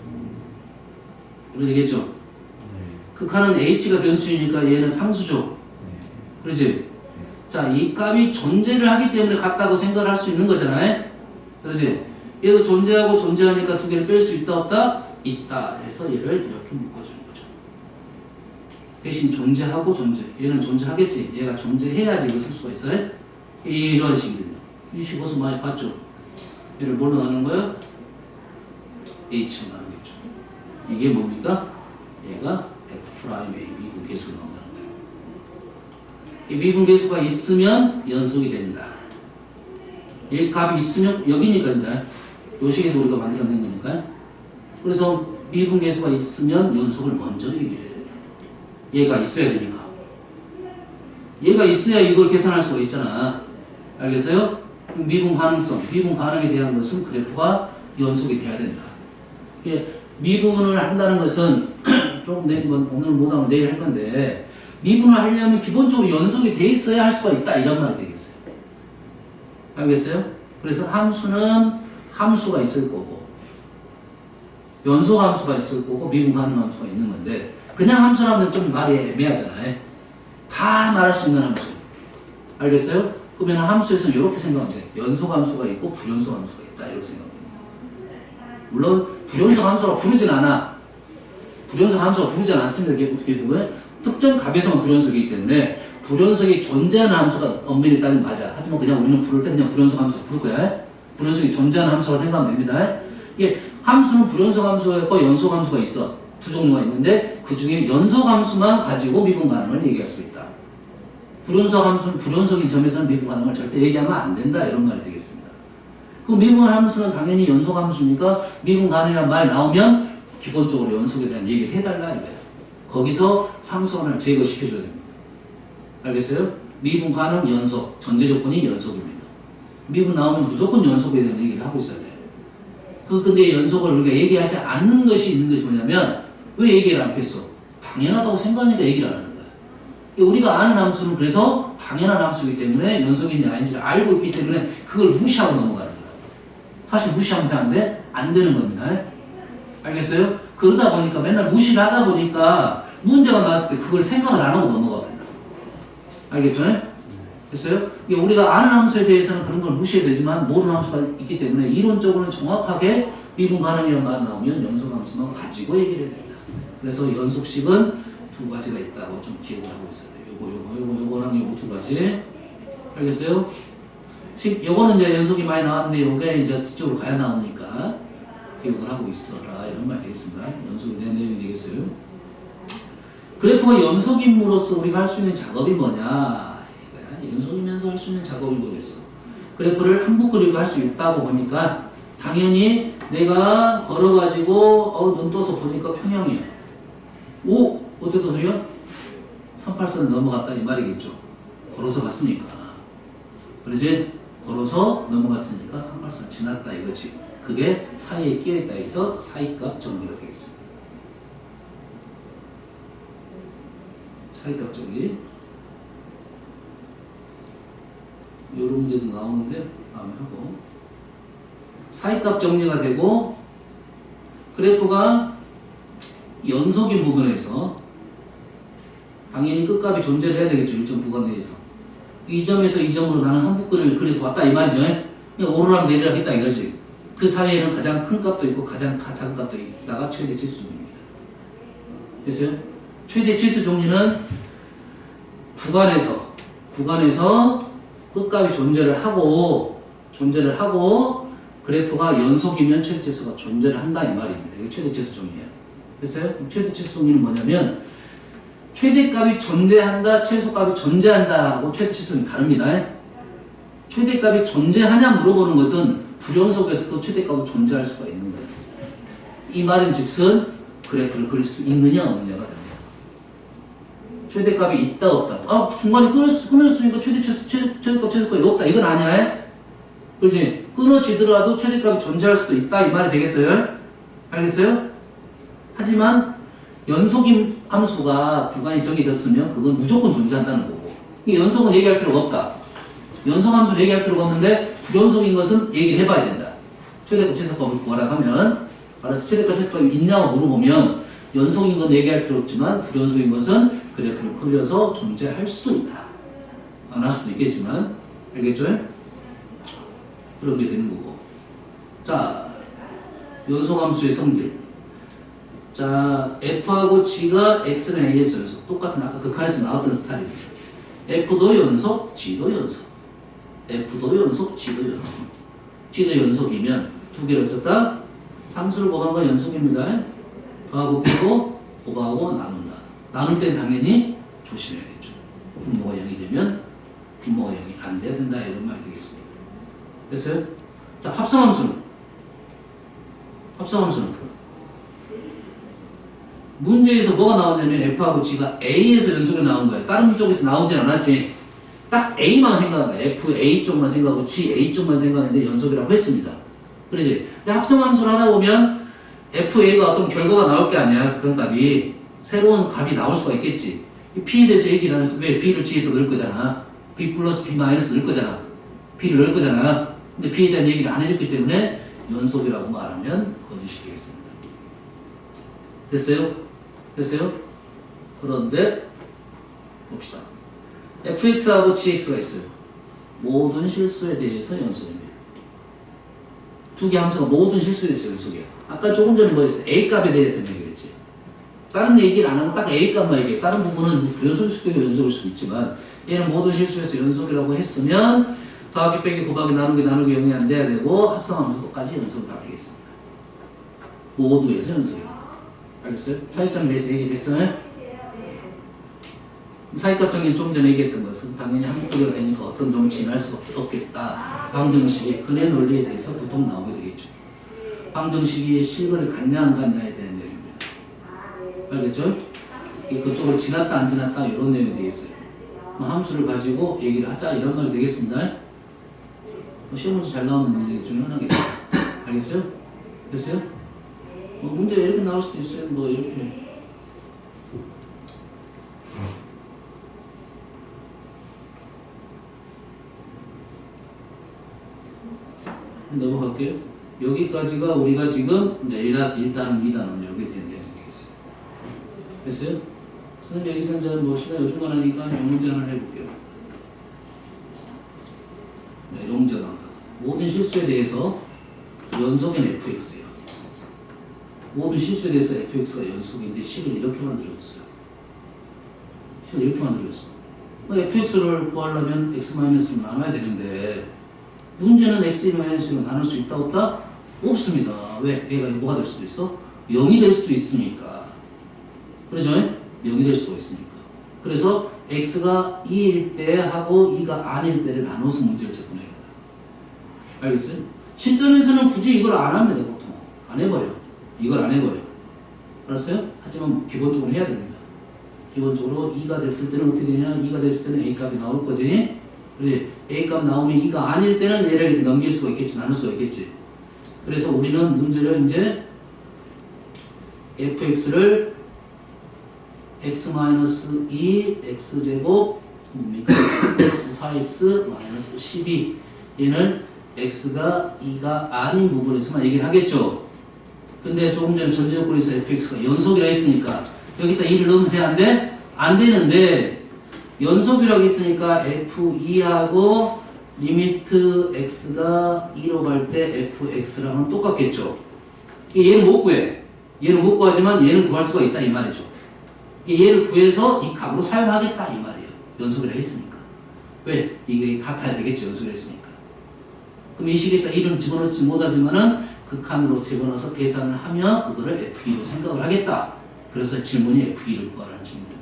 이렇게 되겠죠. 극한은 h가 변수이니까 얘는 상수죠. 그렇지? 자, 이 값이 존재를 하기 때문에 같다고 생각을 할 수 있는 거잖아요. 그렇지? 얘도 존재하고 존재하니까 두 개를 뺄 수 있다 없다? 있다 해서 얘를 이렇게 묶어주는 거죠. 대신 존재하고 존재. 얘는 존재하겠지. 얘가 존재해야지 이걸 쓸 수가 있어요. 이런 식이거든요. 이 식어서 많이 봤죠? 얘를 뭘로 나누는 거예요? H로 나누겠죠. 이게 뭡니까? 얘가 F'A 미분 계수로 나온다는 거예요. 미분 계수가 있으면 연속이 된다. 얘 값이 있으면 여기니까 이제 요 식에서 우리가 만들어낸 거니까. 그래서 미분 계수가 있으면 연속을 먼저 얘기를 해야 돼요. 얘가 있어야 되니까. 얘가 있어야 이걸 계산할 수가 있잖아. 알겠어요? 미분 가능성, 미분 가능에 대한 것은 그래프가 연속이 돼야 된다. 미분을 한다는 것은 좀 오늘 못하면 내일 할 건데 미분을 하려면 기본적으로 연속이 돼 있어야 할 수가 있다 이런 말이 되겠어요. 알겠어요? 그래서 함수는 함수가 있을 거고 연속 함수가 있을 거고 미분 가능 함수가 있는 건데 그냥 함수라면 좀 말이 애매하잖아요. 다 말할 수 있는 함수. 알겠어요? 그러면 함수에서 이렇게 생각하면 돼. 연속 함수가 있고 불연속 함수가 있다 이렇게 생각합니다. 물론 불연속 함수가 부르진 않아. 불연속 함수가 부르지 않습니다. 결국은 특정 값에서만 불연속이기 때문에 불연속이 존재하는 함수가 엄밀히 따지면 맞아. 하지만 그냥 우리는 부를 때 그냥 불연속 함수 부를 거야. 불연속이 존재하는 함수라고 생각하면 됩니다. 이게 함수는 불연속 함수가 있고 연속 함수가 있어. 두 종류가 있는데 그 중에 연속 함수만 가지고 미분 가능을 얘기할 수 있다. 불연속 함수는 불연속인 점에서는 미분 가능을 절대 얘기하면 안 된다 이런 말이 되겠습니다. 그 미분 함수는 당연히 연속 함수니까 미분 가능이라는 말이 나오면 기본적으로 연속에 대한 얘기를 해달라 이거야. 거기서 상수원을 제거시켜줘야 됩니다. 알겠어요? 미분 가능 연속, 전제 조건이 연속입니다. 미분 나오면 무조건 연속에 대한 얘기를 하고 있어야 돼요. 근데 연속을 우리가 얘기하지 않는 것이 있는 것이 뭐냐면 왜 얘기를 안 했어? 당연하다고 생각하니까 얘기를 안 하는 거야. 우리가 아는 함수는 그래서 당연한 함수이기 때문에 연속인지 아닌지를 알고 있기 때문에 그걸 무시하고 넘어가는 거야. 사실 무시하면 되는데 안 되는 겁니다. 알겠어요? 그러다 보니까 맨날 무시를 하다 보니까 문제가 나왔을 때 그걸 생각을 안 하고 넘어가 버린다. 알겠죠? 됐어요? 우리가 아는 함수에 대해서는 그런 걸 무시해야 되지만 모르는 함수가 있기 때문에 이론적으로는 정확하게 미분 가능이라는 말이 나오면 연속 함수만 가지고 얘기를 해야 된다. 그래서 연속식은 두 가지가 있다고 좀 기억을 하고 있어야 돼요. 요거랑 요거 두 가지. 알겠어요? 요거는 이제 연속이 많이 나왔는데 요게 이제 뒤쪽으로 가야 나오니까 기억을 하고 있어라 이런 말 되겠습니다. 연속이 된 내용이 되겠어요. 그래프가 연속임으로써 우리가 할 수 있는 작업이 뭐냐? 연속이면서 할 수 있는 작업이 뭐겠어? 그래프를 한국 그리고 할 수 있다고 보니까 당연히 내가 걸어가지고 눈 떠서 보니까 평형이야. 오! 어떻게 떠서요? 383 넘어갔다 이 말이겠죠. 걸어서 갔으니까. 그러지? 걸어서 넘어갔으니까 383 지났다 이거지. 그게 사이에 끼어있다 해서 사이값 정리가 되겠습니다. 사이값 정리. 요런 문제도 나오는데 다음에 하고 사이값 정리가 되고 그래프가 연속인 부분에서 당연히 끝값이 존재를 해야 되겠죠. 일정 구간 내에서 이 점에서 이 점으로 나는 한북근을 그래서 왔다 이 말이죠. 그냥 오르락 내리락 했다 이거지. 그 사이에는 가장 큰 값도 있고 가장 작은 값도 있다가 최대 치수입니다. 됐어요? 최대 치수 정리는 구간에서 끝값이 존재를 하고 그래프가 연속이면 최대 치수가 존재를 한다 이 말입니다. 이게 최대 치수 정리예요. 됐어요? 최대 치수 정리는 뭐냐면 최대값이 존재한다, 최소값이 존재한다 하고 최대 치수는 다릅니다. 최대값이 존재하냐 물어보는 것은 불연속에서도 최대값이 존재할 수가 있는 거예요. 이 말인 즉슨 그래프를 그릴 수 있느냐 없느냐가 됩니다. 최대값이 있다 없다. 중간에 끊어졌으니까 최대값 최소값이 없다. 이건 아니야. 그렇지? 끊어지더라도 최대값이 존재할 수도 있다. 이 말이 되겠어요? 알겠어요? 하지만 연속인 함수가 구간이 정해졌으면 그건 무조건 존재한다는 거고. 연속은 얘기할 필요가 없다. 연속 함수를 얘기할 필요가 없는데 불연속인 것은 얘기를 해봐야 된다. 최대값 최소값을 구하라 하면 알아서 최대값 최소값이 있냐고 물어보면 연속인 건 얘기할 필요 없지만 불연속인 것은 그래프를 그려서 존재할 수도 있다. 안 할 수도 있겠지만 알겠죠? 그렇게 되는 거고. 자, 연속함수의 성질. 자, F하고 G가 X는 AS여서 똑같은 아까 그 칸에서 나왔던 스타일입니다. F도 연속, G도 연속. F도 연속, G도 연속. G도 연속이면 두 개를 어쩌다? 상수를 곱한 건 연속입니다. 더하고 빼고 곱하고 나눈다. 나눌 때 당연히 조심해야겠죠. 분모가 0이 되면 분모가 0이 안 돼야 된다 이런 말이 되겠습니다. 됐어요? 자, 합성함수는? 합성함수는? 문제에서 뭐가 나오냐면 F하고 G가 A에서 연속이 나온 거예요. 다른 쪽에서 나오진 않았지. 딱 A만 생각한 거야. FA 쪽만 생각하고 GA 쪽만 생각했는데 연속이라고 했습니다. 그러지? 근데 합성함수를 하다 보면 FA가 어떤 결과가 나올 게 아니야. 그런 값이. 새로운 값이 나올 수가 있겠지. P에 대해서 얘기를 안 해서 왜 B를 G에 또 넣을 거잖아. B 플러스 B 마이너스 넣을 거잖아. B를 넣을 거잖아. 근데 B에 대한 얘기를 안 해줬기 때문에 연속이라고 말하면 거짓이 되겠습니다. 됐어요? 됐어요? 그런데 봅시다. fx하고 gx가 있어요. 모든 실수에 대해서 연속입니다. 두 개 함수가 모든 실수에 대해서 연속이야. 아까 조금 전에 뭐 했어요? A값에 대해서 얘기했지. 다른 얘기를 안 하고 딱 A값만 얘기해. 다른 부분은 부연속일 수도 있고 연속일 수도 있지만 얘는 모든 실수에서 연속이라고 했으면 더하기 빼기 곱하기 나누기 0이 안 돼야 되고 합성함수까지 연속 다 되겠습니다. 모두에서 연속입니다. 알겠어요? 차이점에 대해서 얘기했잖아요. 사이값 정리는 좀 전에 얘기했던 것은 당연히 한국어가 되니까 어떤 점을 지날 수밖에 없겠다. 방정식의 근해 논리에 대해서 보통 나오게 되겠죠. 방정식이 실근을 갖냐 안 갖냐에 대한 내용입니다. 알겠죠? 그쪽을 지났다 안 지났다 이런 내용이 되겠어요. 함수를 가지고 얘기를 하자 이런 말이 되겠습니다. 시험 문제 잘 나오는 문제 중에 하나겠죠. 알겠어요? 됐어요? 문제가 이렇게 나올 수도 있어요. 뭐 이렇게. 넘어갈게요. 여기까지가 우리가 지금 이제 1단원, 2단원 여기에 대한 내용이 되겠어요. 됐어요? 선생님 여기서 이제 뭐 시간이 어중간하니까 영문제 하나 해볼게요. 네, 영문제 나온다. 모든 실수에 대해서 연속인 fx예요. 모든 실수에 대해서 fx가 연속인데 식을 이렇게 만들어줬어요. 식을 이렇게 만들어줬어. fx를 구하려면 x-로 나눠야 되는데 문제는 x-로 나눌 수 있다 없다? 없습니다. 왜? 얘가 뭐가 될 수도 있어? 0이 될 수도 있으니까. 그러죠? 0이 될 수도 있으니까. 그래서 x가 2일 때 하고 2가 아닐 때를 나눠서 문제를 접근해야 된다. 알겠어요? 실전에서는 굳이 이걸 안 합니다. 보통. 안 해버려. 이걸 안 해버려. 알았어요? 하지만 기본적으로 해야 됩니다. 기본적으로 2가 됐을 때는 어떻게 되냐? 2가 됐을 때는 A값이 나올 거지. 그래, A값 나오면 2가 아닐 때는 얘를 이렇게 넘길 수가 있겠지. 나눌 수가 있겠지. 그래서 우리는 문제를 이제 fx를 x-2 x제곱 플러스 4x 마이너스 12 얘는 x가 2가 아닌 부분에서만 얘기를 하겠죠. 근데 조금 전에 전제조건에서 fx가 연속이라 했으니까 여기다 2를 넣으면 돼? 안 돼? 안 되는데 연속이라고 했으니까 f2하고 리미트 x가 2로 갈 때 fx랑은 똑같겠죠. 얘는 못 구해. 얘는 못 구하지만 얘는 구할 수가 있다 이 말이죠. 얘를 구해서 이 값으로 사용하겠다 이 말이에요. 연속이라 했으니까. 왜? 이게 같아야 되겠죠. 연속을 했으니까. 그럼 이 식에다 1은 집어넣지 못하지만은 극한으로 집어넣어서 계산을 하면 그거를 f2로 생각을 하겠다. 그래서 질문이 f2를 구하라는 질문입니다.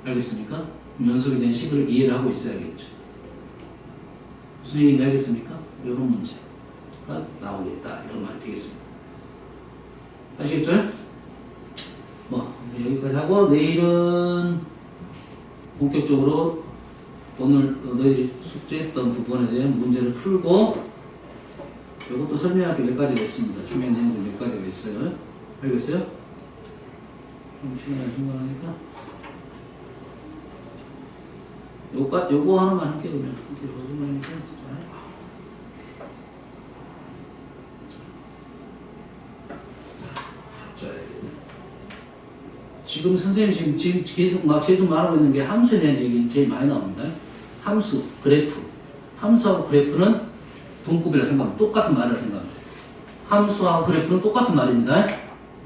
알겠습니까? 연속이 된 식을 이해를 하고 있어야겠죠. 무슨 얘기인지 알겠습니까? 이런 문제가 나오겠다. 이런 말이 되겠습니다. 아시겠죠? 뭐 여기까지 하고 내일은 본격적으로 오늘 너희들이 숙제했던 부분에 대한 문제를 풀고 이것도 설명할 게 몇 가지가 있습니다. 중요한 내용들 몇 가지가 있어요. 알겠어요? 시간이 중간하니까 요거 하나만 할게요. 그러면 자, 지금 선생님 지금 계속 말하고 있는 게 함수에 대한 얘기 제일 많이 나옵니다. 함수, 그래프. 함수하고 그래프는 동급이라 생각하면 똑같은 말이라 생각합니다. 함수하고 그래프는 똑같은 말입니다.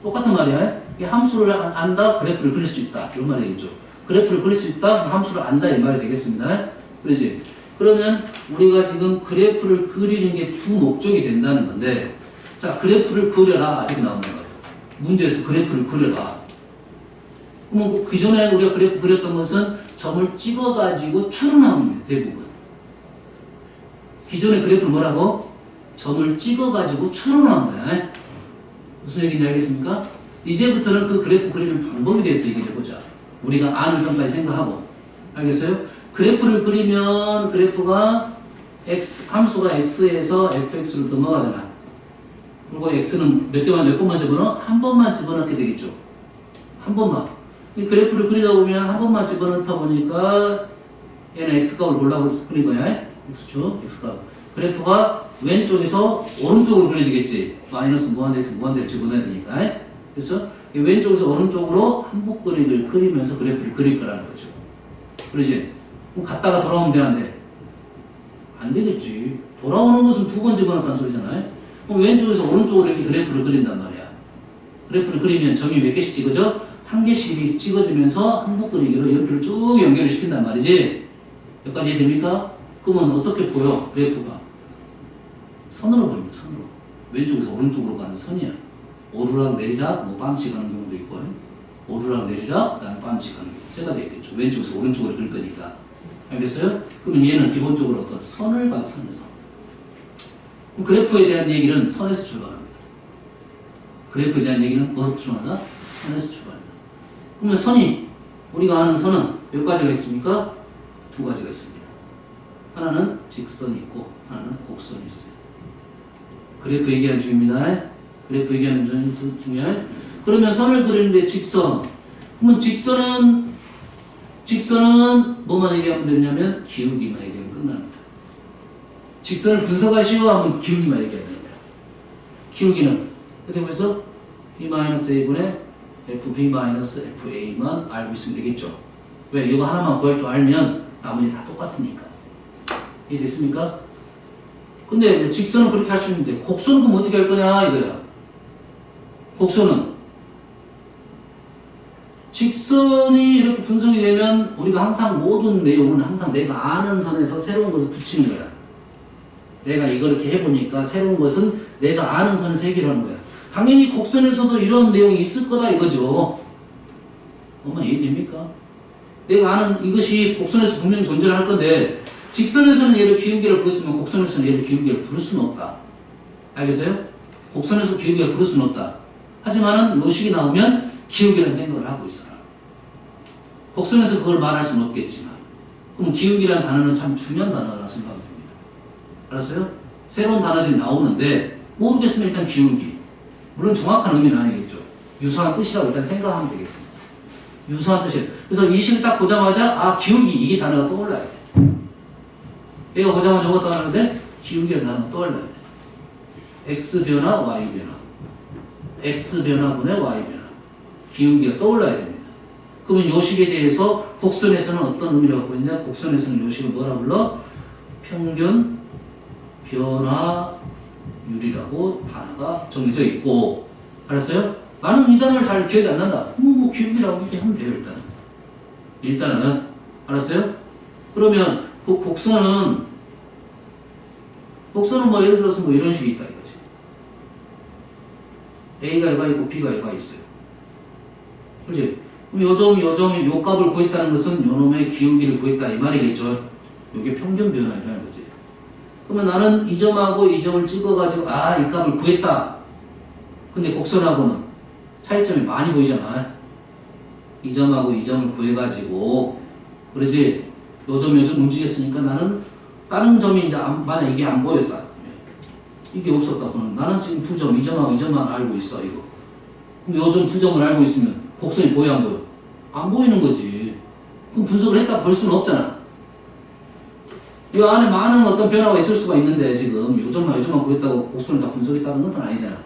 똑같은 말이야. 이 함수를 안다, 그래프를 그릴 수 있다. 이런 말이겠죠. 그래프를 그릴 수 있다, 함수를 안다 이 말이 되겠습니다. 그러지? 그러면 우리가 지금 그래프를 그리는 게 주 목적이 된다는 건데, 자, 그래프를 그려라. 이렇게 나오는 거예요. 문제에서 그래프를 그려라. 그러면 그 전에 우리가 그래프 그렸던 것은 점을 찍어가지고 추론합니다. 대부분. 기존의 그래프는 뭐라고? 점을 찍어가지고 추론한 거야. 무슨 얘기인지 알겠습니까? 이제부터는 그 그래프 그리는 방법에 대해서 얘기를 해보자. 우리가 아는 선까지 생각하고. 알겠어요? 그래프를 그리면 그래프가 함수가 x에서 fx로 넘어가잖아. 그리고 x는 몇 번만 집어넣어? 한 번만 집어넣게 되겠죠. 한 번만. 이 그래프를 그리다 보면 한 번만 집어넣다 보니까 얘는 x값을 보려고 그린 거야. x축, x값. 그래프가 왼쪽에서 오른쪽으로 그려지겠지. 마이너스 무한대에서 무한대를 집어넣어야 되니까. 그래서 왼쪽에서 오른쪽으로 한복그림을 그리면서 그래프를 그릴 거라는 거죠. 그러지? 그럼 갔다가 돌아오면 돼, 안 돼? 안 되겠지. 돌아오는 것은 두 번 집어넣었다는 소리잖아요. 그럼 왼쪽에서 오른쪽으로 이렇게 그래프를 그린단 말이야. 그래프를 그리면 점이 몇 개씩 찍어져? 한 개씩 이렇게 찍어지면서 한복그리기로 연필을 쭉 연결을 시킨단 말이지. 여기까지 이해됩니까? 그러면 어떻게 보여? 그래프가 선으로 보입니다. 선으로. 왼쪽에서 오른쪽으로 가는 선이야. 오르락 내리락 뭐 반씩 가는 경우도 있고, 오르락 내리락 그다음에 반씩 가는 경우 세 가지 있겠죠. 왼쪽에서 오른쪽으로 그릴 거니까. 알겠어요? 그러면 얘는 기본적으로 어떤 선을 가는 선에서. 그럼 그래프에 대한 얘기는 선에서 출발합니다. 그래프에 대한 얘기는 어디서 출발한다? 선에서 출발한다. 그러면 선이, 우리가 아는 선은 몇 가지가 있습니까? 두 가지가 있습니다. 하나는 직선이 있고 하나는 곡선이 있어요. 그래프 얘기하는 중입니다. 그래프 얘기하는 중이야. 그러면 선을 그리는데 직선. 그러면 직선은 뭐만 얘기하면 되냐면 기울기만 얘기하면 끝납니다. 직선을 분석하시오 하면 기울기만 얘기해야 됩니다. 기울기는 어떻게 보면서 b-a분의 fb-fa만 알고 있으면 되겠죠. 왜? 이거 하나만 구할 줄 알면 나머지 다 똑같으니까. 이해됐습니까? 근데 직선은 그렇게 할 수 있는데 곡선은 그럼 어떻게 할 거냐 이거야. 곡선은 직선이 이렇게 분석이 되면 우리가 항상 모든 내용은 항상 내가 아는 선에서 새로운 것을 붙이는 거야. 내가 이렇게 해보니까 새로운 것은 내가 아는 선에서 해결하는 거야. 당연히 곡선에서도 이런 내용이 있을 거다 이거죠. 엄마 이해됩니까? 내가 아는 이것이 곡선에서 분명히 존재를 할 건데 직선에서는 얘를 기울기를 부르지만 곡선에서는 얘를 기울기를 부를 수는 없다. 알겠어요? 곡선에서 기울기를 부를 수는 없다. 하지만은 요식이 나오면 기울기라는 생각을 하고 있어요. 곡선에서 그걸 말할 수는 없겠지만 그럼 기울기라는 단어는 참 중요한 단어라고 생각합니다. 알았어요? 새로운 단어들이 나오는데 모르겠으면 일단 기울기. 물론 정확한 의미는 아니겠죠. 유사한 뜻이라고 일단 생각하면 되겠습니다. 유사한 뜻이에요. 그래서 이 식 딱 보자마자 아 기울기 이게 단어가 떠올라야 돼. 얘가 보자마자 뭐가 떠오르는데 기울기라는 단어가 떠올라야 돼. x 변화 y 변화 x 변화분의 y 변화 기울기가 떠올라야 됩니다. 그러면 요 식에 대해서 곡선에서는 어떤 의미를 갖고 있냐? 곡선에서는 요 식을 뭐라 불러? 평균 변화율이라고 단어가 정해져 있고 알았어요? 나는 이 단어를 잘 기억이 안 난다. 뭐 기울기라고 이렇게 하면 돼요 일단은 알았어요? 그러면 그 곡선은 뭐 예를 들어서 뭐 이런 식이 있다 이거지. A가 얘가 있고 B가 얘가 있어요. 그렇지? 그럼 요 점이 요 값을 구했다는 것은 요 놈의 기울기를 구했다 이 말이겠죠. 요게 평균 변화율이라는 거지. 그러면 나는 이 점하고 이 점을 찍어가지고 아 이 값을 구했다. 근데 곡선하고는 차이점이 많이 보이잖아. 이 점하고 이 점을 구해가지고 그러지 요 점 움직였으니까 나는 다른 점이 이제 만약 이게 안 보였다. 이게 없었다. 그러면 나는 지금 두 점, 이 점하고 이 점만 알고 있어 이거. 그럼 요 점 두 점을 알고 있으면 곡선이 보여 안 보여? 안 보이는 거지. 그럼 분석을 했다 볼 수는 없잖아. 이 안에 많은 어떤 변화가 있을 수가 있는데 지금 요 점만 구했다고 곡선을 다 분석했다는 것은 아니잖아.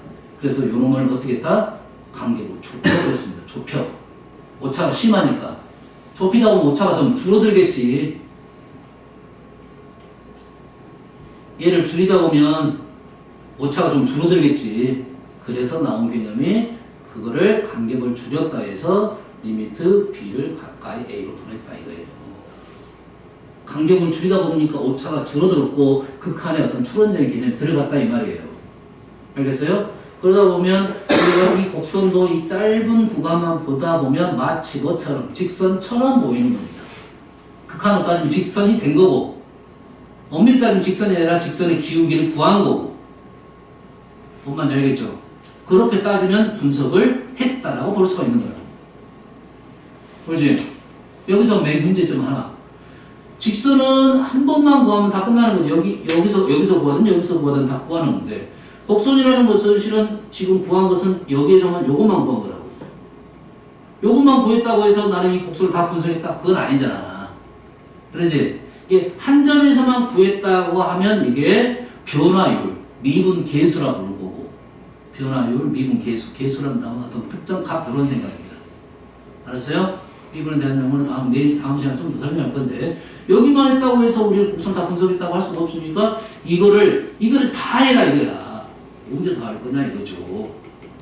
그래서 요 놈을 어떻게 했다? 간격을 좁혀버렸습니다. 좁혀. 오차가 심하니까. 좁히다 보면 오차가 좀 줄어들겠지. 얘를 줄이다 보면 오차가 좀 줄어들겠지. 그래서 나온 개념이 그거를 간격을 줄였다 해서 리미트 b를 가까이 a로 보냈다 이거예요. 간격을 줄이다 보니까 오차가 줄어들었고 극한의 어떤 추론적인 개념이 들어갔다 이 말이에요. 알겠어요? 그러다 보면 우리가 이 곡선도 이 짧은 구간만 보다 보면 마치 뭐처럼 직선처럼 보이는 겁니다. 극한으로 따지면 직선이 된 거고 엄밀히 따지면 직선이 아니라 직선의 기울기를 구한 거고 뭔 말인지 알겠죠? 그렇게 따지면 분석을 했다라고 볼 수가 있는 거예요. 그렇지? 여기서 맨 문제점 하나. 직선은 한 번만 구하면 다 끝나는 거지. 여기서 구하든 여기서 구하든 다 구하는 건데 곡선이라는 것은 실은 지금 구한 것은 여기에서만 요것만 구한 거라고. 요것만 구했다고 해서 나는 이 곡선을 다 분석했다. 그건 아니잖아. 그러지? 이게 한 점에서만 구했다고 하면 이게 변화율, 미분 계수라고 부르는 거고 변화율, 미분 계수, 계수라는 단어가 어떤 특정 값 이런 생각입니다. 알았어요? 미분에 대한 용어는 다음 시간에 좀 더 설명할 건데 여기만 했다고 해서 우리가 곡선 다 분석했다고 할 수가 없으니까 이거를 다 해라 이거야. 언제 다 할 거냐 이거죠.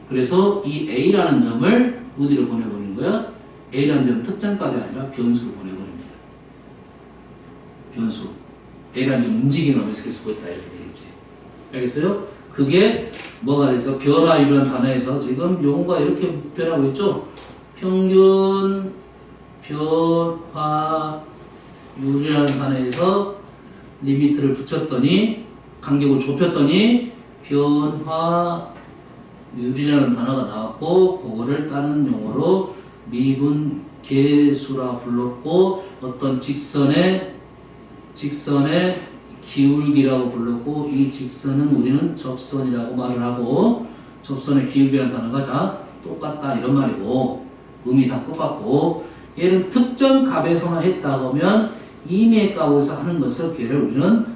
그래서 이 A라는 점을 어디로 보내버리는 거야? A라는 점은 특정값이 아니라 변수로 보내버립니다. 변수. A라는 점 움직이는 하면서 계속 있다 이렇게 되겠지. 알겠어요? 그게 뭐가 돼서 변화율이라는 단어에서 지금 용어가 이렇게 변하고 있죠? 평균 변화율이라는 단어에서 리미트를 붙였더니 간격을 좁혔더니 변화율이라는 단어가 나왔고 그거를 다른 용어로 미분 계수라 불렀고 어떤 직선의 기울기라고 불렀고 이 직선은 우리는 접선이라고 말을 하고 접선의 기울기라는 단어가 다 똑같다 이런 말이고 의미상 똑같고 얘는 특정 값에서만 했다 보면 임의 값에서 하는 것을 걔를 우리는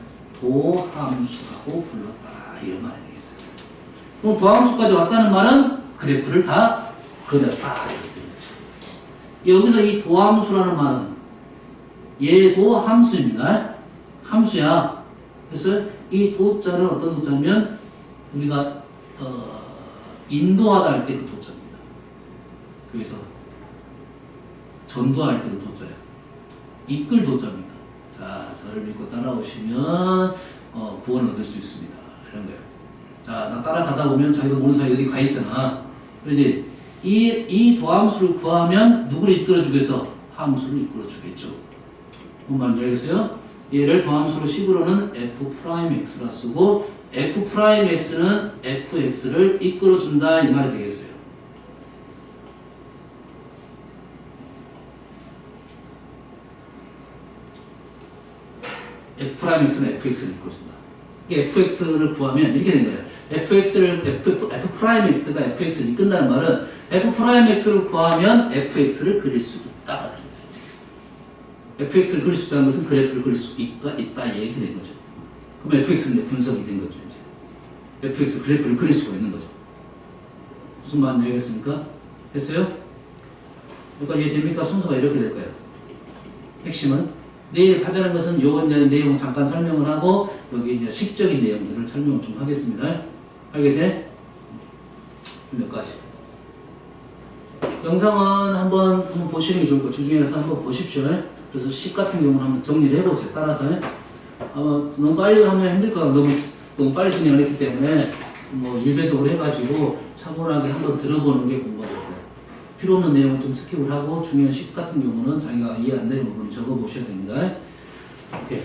도함수라고 불렀다 이런 말이 되겠어요. 그럼 도함수까지 왔다는 말은 그래프를 다 그렸다 이렇게 되는 거죠. 여기서 이 도함수라는 말은 얘도 함수입니다. 함수야. 그래서 이 도자는 어떤 도자면 우리가 인도하다 할 때 그 도자입니다. 그래서 전도할 때 그 도자야. 이끌 도자입니다. 자, 저를 믿고 따라오시면 구원을 얻을 수 있습니다. 이런 거예요. 자, 나 따라가다 보면 자기도 모르는 사이 어디 가 있잖아. 그러지? 이 도함수를 구하면 누구를 이끌어 주겠어? 함수를 이끌어 주겠죠. 뭔 말인지 알겠어요? 얘를 도함수로 식으로는 f'x라 쓰고 f'x는 fx를 이끌어 준다 이 말이 되겠어요. f'x는 fx를 이끌어준다. fx를 구하면 이렇게 된 거예요. f'x가 fx를 이끈다는 말은 f'x를 구하면 fx를 그릴 수 있다. fx를 그릴 수 있다는 것은 그래프를 그릴 수 있다 이렇게 된 거죠. 그럼 fx는 이제 분석이 된 거죠. 이제. fx 그래프를 그릴 수가 있는 거죠. 무슨 말인지 알겠습니까? 됐어요? 그러니까 이해됩니까? 순서가 이렇게 될 거예요. 핵심은 내일 하자는 것은 요 내용 잠깐 설명을 하고 여기 이제 식적인 내용들을 설명을 좀 하겠습니다. 알겠지? 몇 가지. 영상은 한번 보시는 게 좋을 거예요. 주중에서 한번 보십시오. 그래서 식 같은 경우는 한번 정리를 해보세요. 따라서. 너무 빨리 하면 힘들 거예요. 너무 빨리 진행을 했기 때문에 뭐 1배속으로 해가지고 차분하게 한번 들어보는 게 공부가 될 거예요. 필요 없는 내용을 좀 스킵을 하고 중요한 식 같은 경우는 자기가 이해 안 되는 부분을 적어 보셔야 됩니다. 오케이.